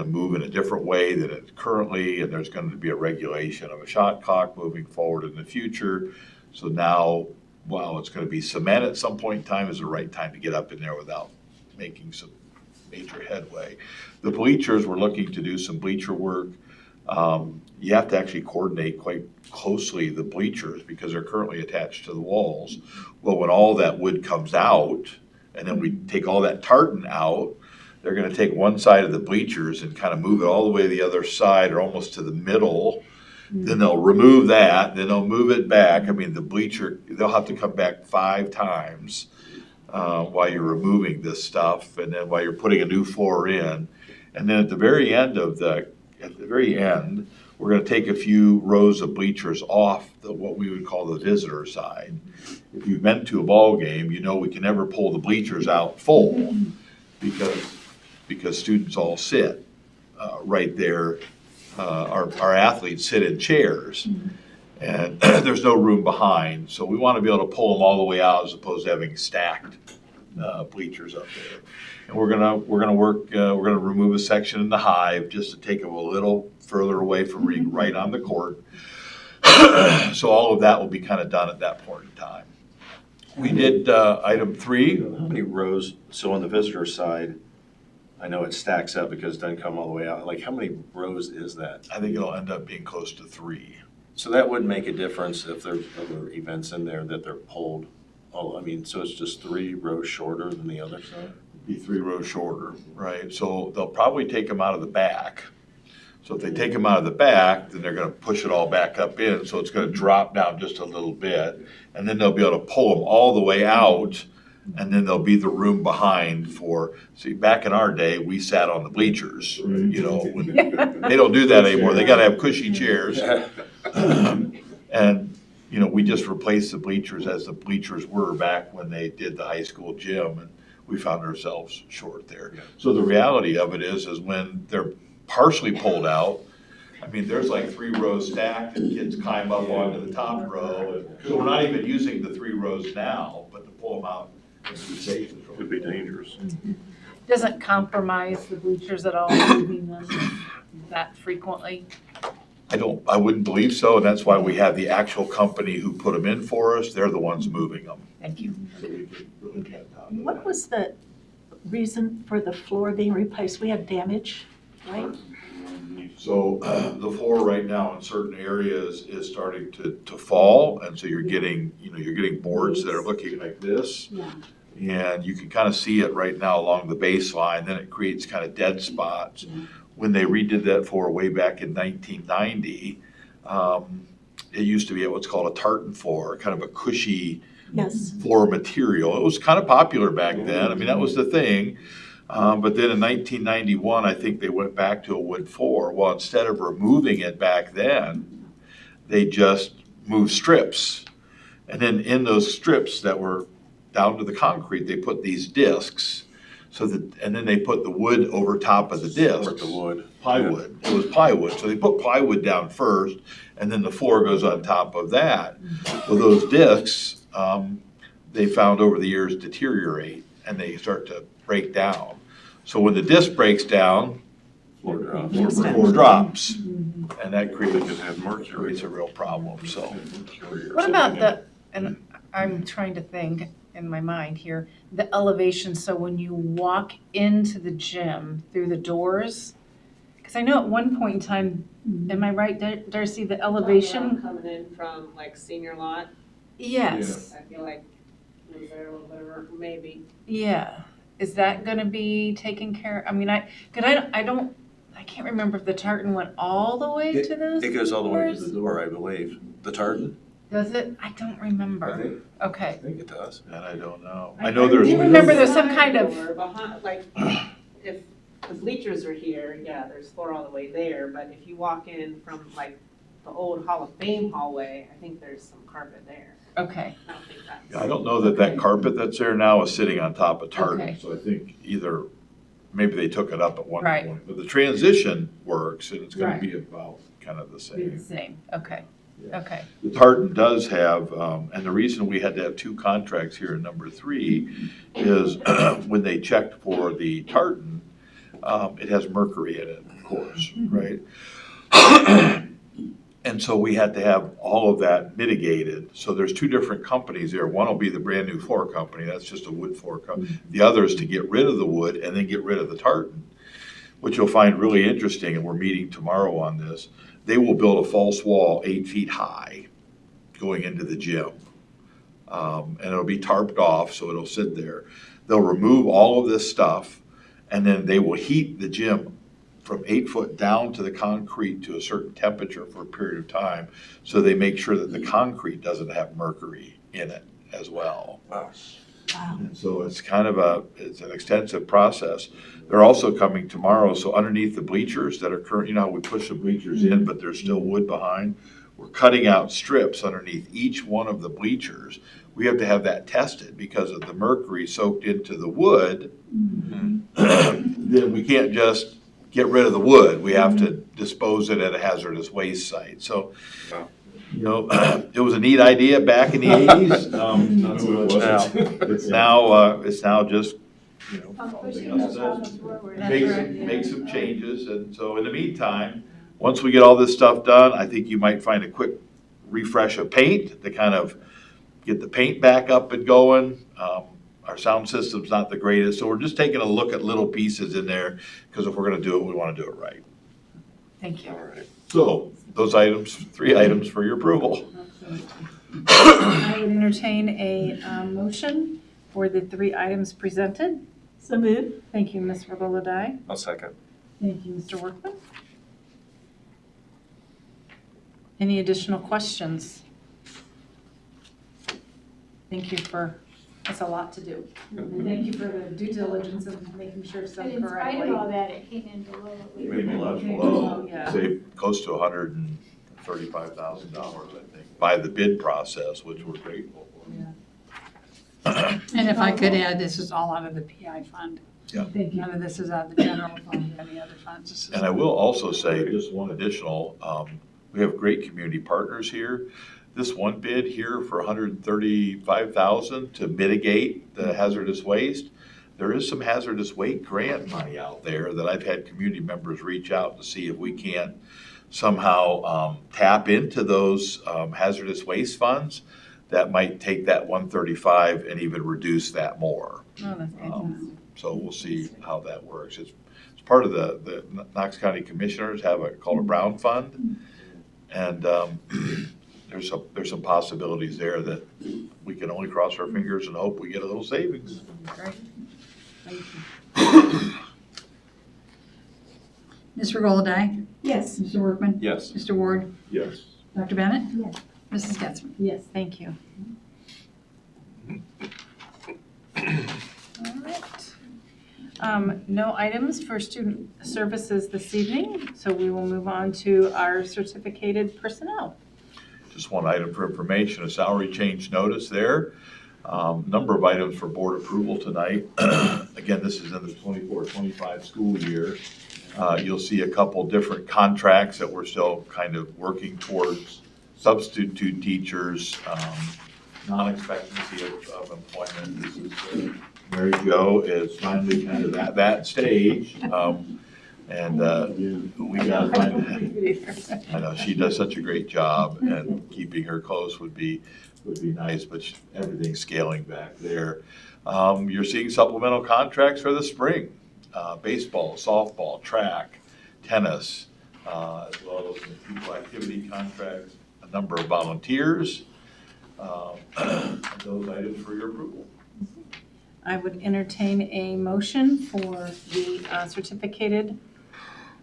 move in a different way than it's currently, and there's going to be a regulation of a shot clock moving forward in the future. So now, while it's going to be cement at some point in time, is the right time to get up in there without making some major headway. The bleachers, we're looking to do some bleacher work. You have to actually coordinate quite closely the bleachers because they're currently attached to the walls. Well, when all that wood comes out, and then we take all that tartan out, they're going to take one side of the bleachers and kind of move it all the way to the other side or almost to the middle. Then they'll remove that, then they'll move it back. I mean, the bleacher, they'll have to come back 5 times while you're removing this stuff, and then while you're putting a new floor in. And then at the very end, we're going to take a few rows of bleachers off what we would call the visitor side. If you've been to a ball game, you know we can never pull the bleachers out full because students all sit right there. Our athletes sit in chairs, and there's no room behind. So we want to be able to pull them all the way out as opposed to having stacked bleachers up there. And we're gonna remove a section in the hive just to take them a little further away from being right on the court. So all of that will be kind of done at that point in time. We did item 3. How many rows, so on the visitor side, I know it stacks up because it doesn't come all the way out. Like, how many rows is that? I think it'll end up being close to 3. So that would make a difference if there's other events in there that they're pulled. Oh, I mean, so it's just 3 rows shorter than the other side? Be 3 rows shorter, right? So they'll probably take them out of the back. So if they take them out of the back, then they're going to push it all back up in. So it's going to drop down just a little bit. And then they'll be able to pull them all the way out. And then there'll be the room behind see, back in our day, we sat on the bleachers, you know. They don't do that anymore. They got to have cushy chairs. And, you know, we just replaced the bleachers as the bleachers were back when they did the high school gym. And we found ourselves short there. So the reality of it is when they're partially pulled out, I mean, there's like 3 rows stacked and kids climb up onto the top row. So we're not even using the 3 rows now, but to pull them out and be safe is really Could be dangerous. Doesn't compromise the bleachers at all, moving them that frequently? I wouldn't believe so, and that's why we have the actual company who put them in for us. They're the ones moving them. Thank you. So we can really get on top of What that. was the reason for the floor being replaced? We had damage, right? So the floor right now in certain areas is starting to fall, and so you're getting boards that are looking like this. Yeah. And you can kind of see it right now along the baseline, then it creates kind of dead spots. When they redid that floor way back in 1990, it used to be what's called a tartan floor, kind of a cushy floor material. It was kind of popular back then. I mean, that was the thing. But then in 1991, I think they went back to a wood floor. Well, instead of removing it back then, they just moved strips. And then in those strips that were down to the concrete, they put these discs. And then they put the wood over top of the discs. The wood. Plywood. It was plywood. So they put plywood down first, and then the floor goes on top of that. Well, those discs, they found over the years deteriorate, and they start to break down. So when the disc breaks down, Floor drops. And that creates mercury. It's a real problem, so. What about the, and I'm trying to think in my mind here, the elevation, so when you walk into the gym through the doors, because I know at one point in time, am I right, Darcy, the elevation? Coming in from like senior lot, Yes, I feel like was there a little bit of, maybe. yeah. Is that gonna be taken care, I mean, I can't remember if the tartan went all the way to those It goes all the way to doors? the door, I believe. The tartan? Does it? I don't remember. Okay. I think it does. And I don't know. I I know there's. do remember there's some kind of, Or behind, like, if the bleachers are here, yeah, there's floor all the way there, but if you walk in from like the old Hall of Fame hallway, I think there's some carpet there. okay. I don't think that's. Yeah, I don't know that carpet that's there now is sitting on top of tartan, Okay. so I think either, maybe they took it up at one Right. point. But the transition works, and it's gonna Right. be about kind of the Be the same. same, okay, okay. The tartan does have, and the reason we had to have 2 contracts here in number 3 is when they checked for the tartan, it has mercury in it, of course, right? And so we had to have all of that mitigated. So there's 2 different companies there. One will be the brand new floor company, that's just a wood floor company. The other is to get rid of the wood and then get rid of the tartan, which you'll find really interesting, and we're meeting tomorrow on this. They will build a false wall 8 feet high going into the gym. And it'll be tarped off, so it'll sit there. They'll remove all of this stuff, and then they will heat the gym from 8 foot down to the concrete to a certain temperature for a period of time, so they make sure that the concrete doesn't have mercury in it as well. Wow. And so it's kind of it's an extensive process. They're also coming tomorrow, so underneath the bleachers that are current, you know how we push the bleachers in, but there's still wood behind? We're cutting out strips underneath each one of the bleachers. We have to have that tested because of the mercury soaked into the wood. Then we can't just get rid of the wood. We have to dispose it at a hazardous waste site. So, you know, it was a neat idea back in the 80s. Not so much now. It's now just, you know, make some changes. And so in the meantime, once we get all this stuff done, I think you might find a quick refresh of paint to kind of get the paint back up and going. Our sound system's not the greatest, so we're just taking a look at little pieces in there, because if we're gonna do it, we wanna do it right. Thank you. All right. So, those items, 3 items for your approval. I would entertain a motion for the 3 items presented. So moved. Thank you, Ms. Reboledi. I'll second. Thank you, Mr. Workman. Any additional questions? Thank you for, that's a lot to do. And thank you for the due diligence of making sure it's done But in spite correctly. of all that, it came in below what we were. Maybe less Okay. below, Yeah. say, close to $135,000, I think, by the bid process, which we're grateful for. And if I could add, this is all out of the PI fund. Yeah. Thank you. None of this is out of the general fund or any other funds. This is- And I will also say, just one additional, we have great community partners here. This one bid here for $135,000 to mitigate the hazardous waste. There is some hazardous waste grant money out there that I've had community members reach out to see if we can't somehow tap into those hazardous waste funds that might take that 135 and even reduce that more. Oh, that's fantastic. So we'll see how that works. It's part of the Knox County Commissioners have called a Brown Fund. And there's some possibilities there that we can only cross our fingers and hope we get a little savings. Great. Thank you. Ms. Reboledi? Yes. Mr. Workman? Yes. Mr. Ward? Yes. Dr. Bennett? Yes. Mrs. Getzmann? Yes, thank you. All right. No items for student services this evening, so we will move on to our certificated personnel. Just one item for information, a salary change notice there. Number of items for board approval tonight. Again, this is in the 24-25 school year. You'll see a couple different contracts that we're still kind of working towards. Substitute teachers, non-expectancy of employment. This is Mary Jo is finally kind of at that stage. And we got, I know, she does such a great job, and keeping her close would be nice, but everything's scaling back there. You're seeing supplemental contracts for the spring, baseball, softball, track, tennis, as well as pupil activity contracts, a number of volunteers. Those items for your approval. I would entertain a motion for the certificated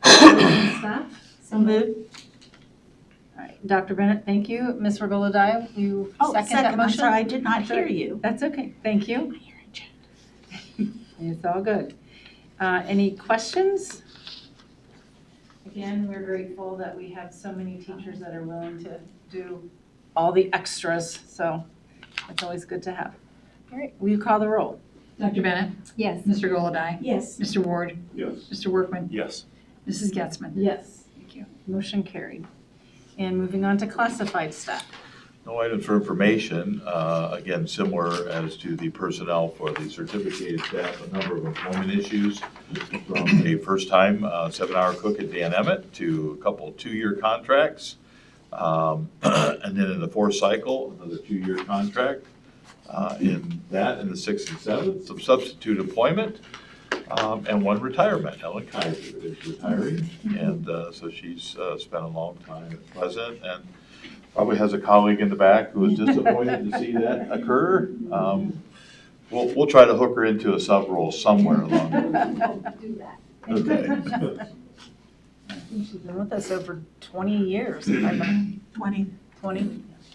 staff. So moved. All right, Dr. Bennett, thank you. Ms. Regola-Dye, you second that motion? I'm sorry, I did not hear you. That's okay, thank you. It's all good. Any questions? Again, we're grateful that we have so many teachers that are willing to do all the extras, so it's always good to have. All right, will you call the roll? Dr. Bennett? Yes. Mr. Goloday? Yes. Mr. Ward? Yes. Mr. Workman? Yes. Mrs. Getzmann? Yes. Thank you. Motion carried. And moving on to classified staff. No items for information. Again, similar as to the personnel for the certificated staff, a number of employment issues from a first-time 7-hour cook at Dan Emmett to a couple 2-year contracts. And then in the 4th cycle, another 2-year contract. In that, in the 6th and 7th, some substitute employment, and 1 retirement. Helen Kaiser is retiring, and so she's spent a long time at Pleasant, and probably has a colleague in the back who is disappointed to see that occur. We'll try to hook her into a sub role somewhere along the way. Do that. Okay. I think she's been with us over 20 years. 20.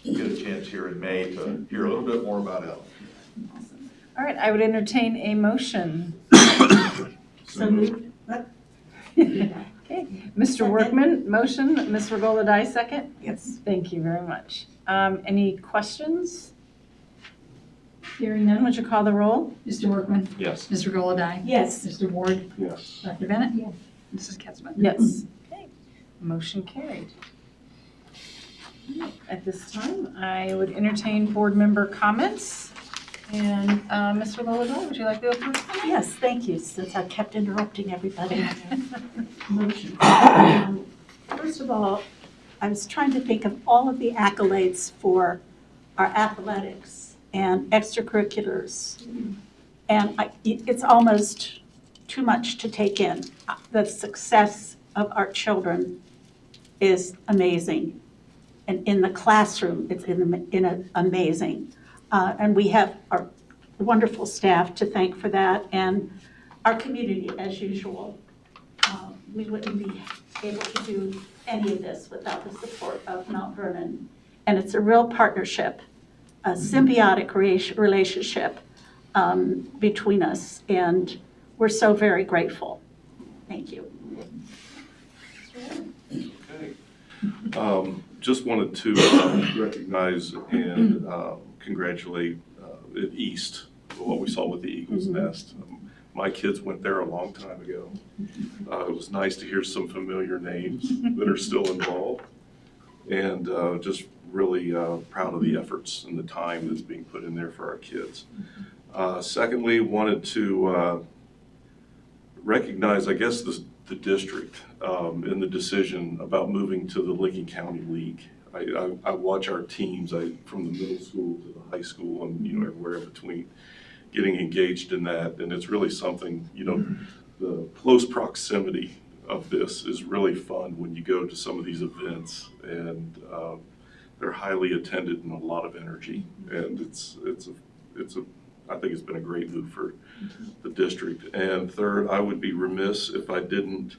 Get a chance here in May to hear a little bit more about Ellen. All right, I would entertain a motion. So moved. Okay, Mr. Workman, motion, Ms. Regola-Dye, second? Yes. Thank you very much. Any questions? Hearing none, would you call the roll? Mr. Workman? Yes. Mr. Goloday? Yes. Mr. Ward? Yes. Dr. Bennett? Yes. Mrs. Getzmann? Yes. Okay, motion carried. At this time, I would entertain board member comments. And Ms. Regola-Dye, would you like to open? Yes, thank you, since I kept interrupting everybody. First of all, I was trying to think of all of the accolades for our athletics and extracurriculars. And it's almost too much to take in. The success of our children is amazing. And in the classroom, it's amazing. And we have our wonderful staff to thank for that, and our community, as usual. We wouldn't be able to do any of this without the support of Mount Vernon. And it's a real partnership, a symbiotic relationship between us, and we're so very grateful. Thank you. Okay. Just wanted to recognize and congratulate at East what we saw with the Eagles Nest. My kids went there a long time ago. It was nice to hear some familiar names that are still involved, and just really proud of the efforts and the time that's being put in there for our kids. Secondly, wanted to recognize, I guess, the district in the decision about moving to the Licking County League. I watch our teams from the middle school to the high school and everywhere in between getting engaged in that, and it's really something, the close proximity of this is really fun when you go to some of these events, and they're highly attended and a lot of energy, and I think it's been a great move for the district. And third, I would be remiss if I didn't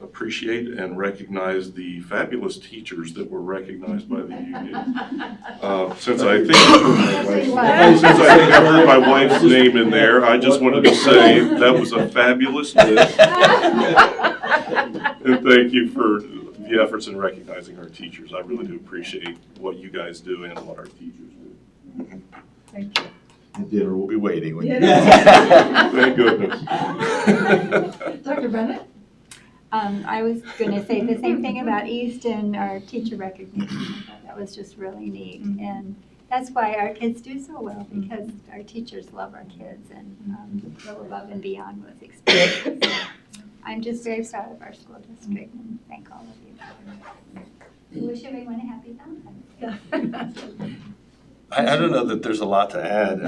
appreciate and recognize the fabulous teachers that were recognized by the union. Since I think I heard my wife's name in there, I just wanted to say that was a fabulous list. And thank you for the efforts in recognizing our teachers. I really do appreciate what you guys do and what our teachers do. Thank you. And dinner will be waiting when you Thank goodness. Dr. Bennett? I was going to say the same thing about East and our teacher recognition. I thought that was just really neat. And that's why our kids do so well, because our teachers love our kids and go above and beyond what's expected. So I'm just very proud of our school district and thank all of you. Wish everyone a happy Valentine's Day. I don't know that there's a lot to add.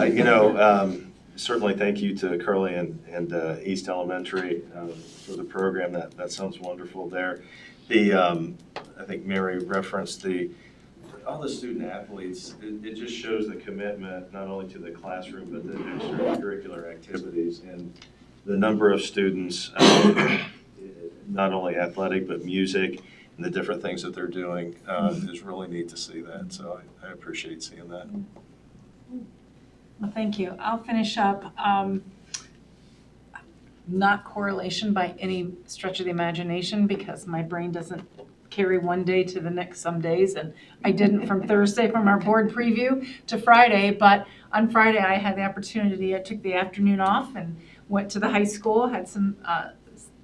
Certainly thank you to Curly and East Elementary for the program. That sounds wonderful there. I think Mary referenced all the student athletes. It just shows the commitment not only to the classroom but the extracurricular activities and the number of students, not only athletic but music and the different things that they're doing is really neat to see that. So I appreciate seeing that. Well, thank you. I'll finish up. Not correlation by any stretch of the imagination because my brain doesn't carry one day to the next some days, and I didn't from Thursday from our board preview to Friday, but on Friday I had the opportunity, I took the afternoon off and went to the high school, had some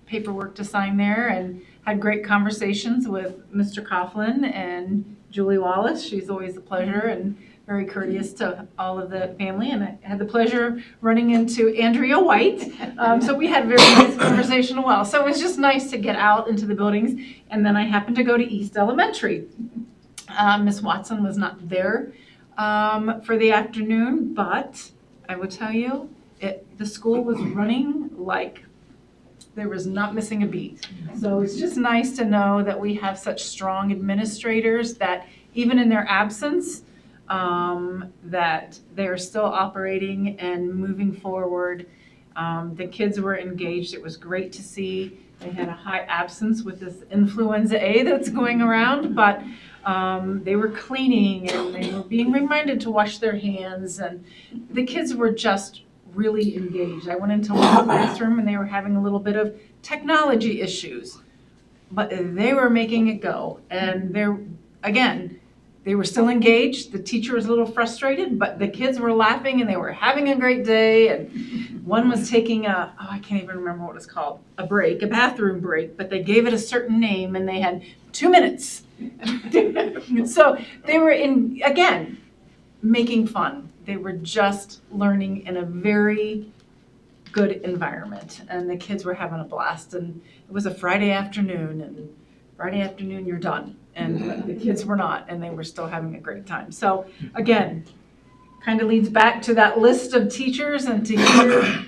paperwork to sign there, and had great conversations with Mr. Coughlin and Julie Wallace. She's always a pleasure and very courteous to all of the family, and I had the pleasure of running into Andrea White. So we had a very nice conversation as well. So it was just nice to get out into the buildings, and then I happened to go to East Elementary. Miss Watson was not there for the afternoon, but I will tell you, the school was running like there was not missing a beat. So it's just nice to know that we have such strong administrators that even in their absence, that they're still operating and moving forward. The kids were engaged. It was great to see. They had a high absence with this influenza A that's going around, but they were cleaning and they were being reminded to wash their hands, and the kids were just really engaged. I went into one classroom and they were having a little bit of technology issues, but they were making it go. And they were still engaged. The teacher was a little frustrated, but the kids were laughing and they were having a great day. And one was taking I can't even remember what it's called, a bathroom break, but they gave it a certain name and they had 2 minutes. So they were making fun. They were just learning in a very good environment, and the kids were having a blast. And it was a Friday afternoon, and Friday afternoon you're done. And the kids were not, and they were still having a great time. So again, kind of leads back to that list of teachers and to hear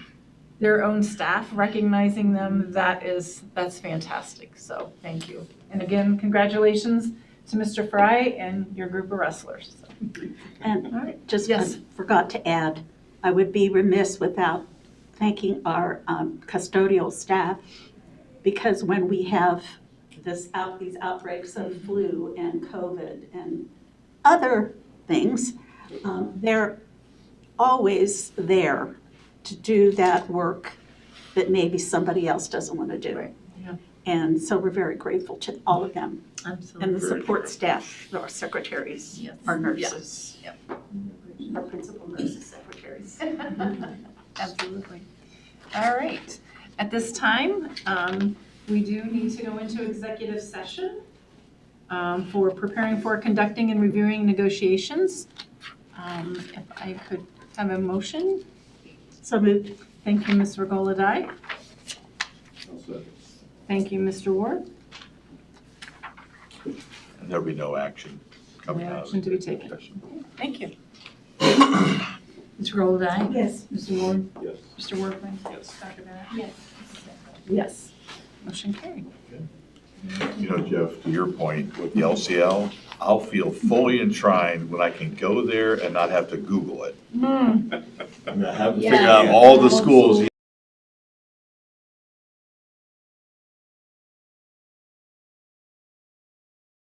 their own staff recognizing them. That's fantastic. So thank you. And again, congratulations to Mr. Fry and your group of wrestlers. So. And just Yes. forgot to add, I would be remiss without thanking our custodial staff, because when we have these outbreaks of flu and COVID and other things, they're always there to do that work that maybe somebody else doesn't want to do. Right. Yeah. And so we're very grateful to all of them. Absolutely. And the support staff, our secretaries, Yes. our nurses, Yep. our principal nurses, secretaries. Absolutely. All right. At this time, we do need to go into executive session for preparing for conducting and reviewing negotiations. If I could have a motion. So moved. Thank you, Ms. Regola-Dye. Thank you, Mr. Ward. And there'll be no action coming No out of action to be executive taken. session. Thank you. Ms. Regola-Dye? Yes. Mr. Ward? Yes. Mr. Workman? Yes. Dr. Bennett? Yes. Yes. Motion carried. You know, Jeff, to your point with the LCL, I'll feel fully enshrined when I can go there and not have to Google it. I mean, I have to figure out all the schools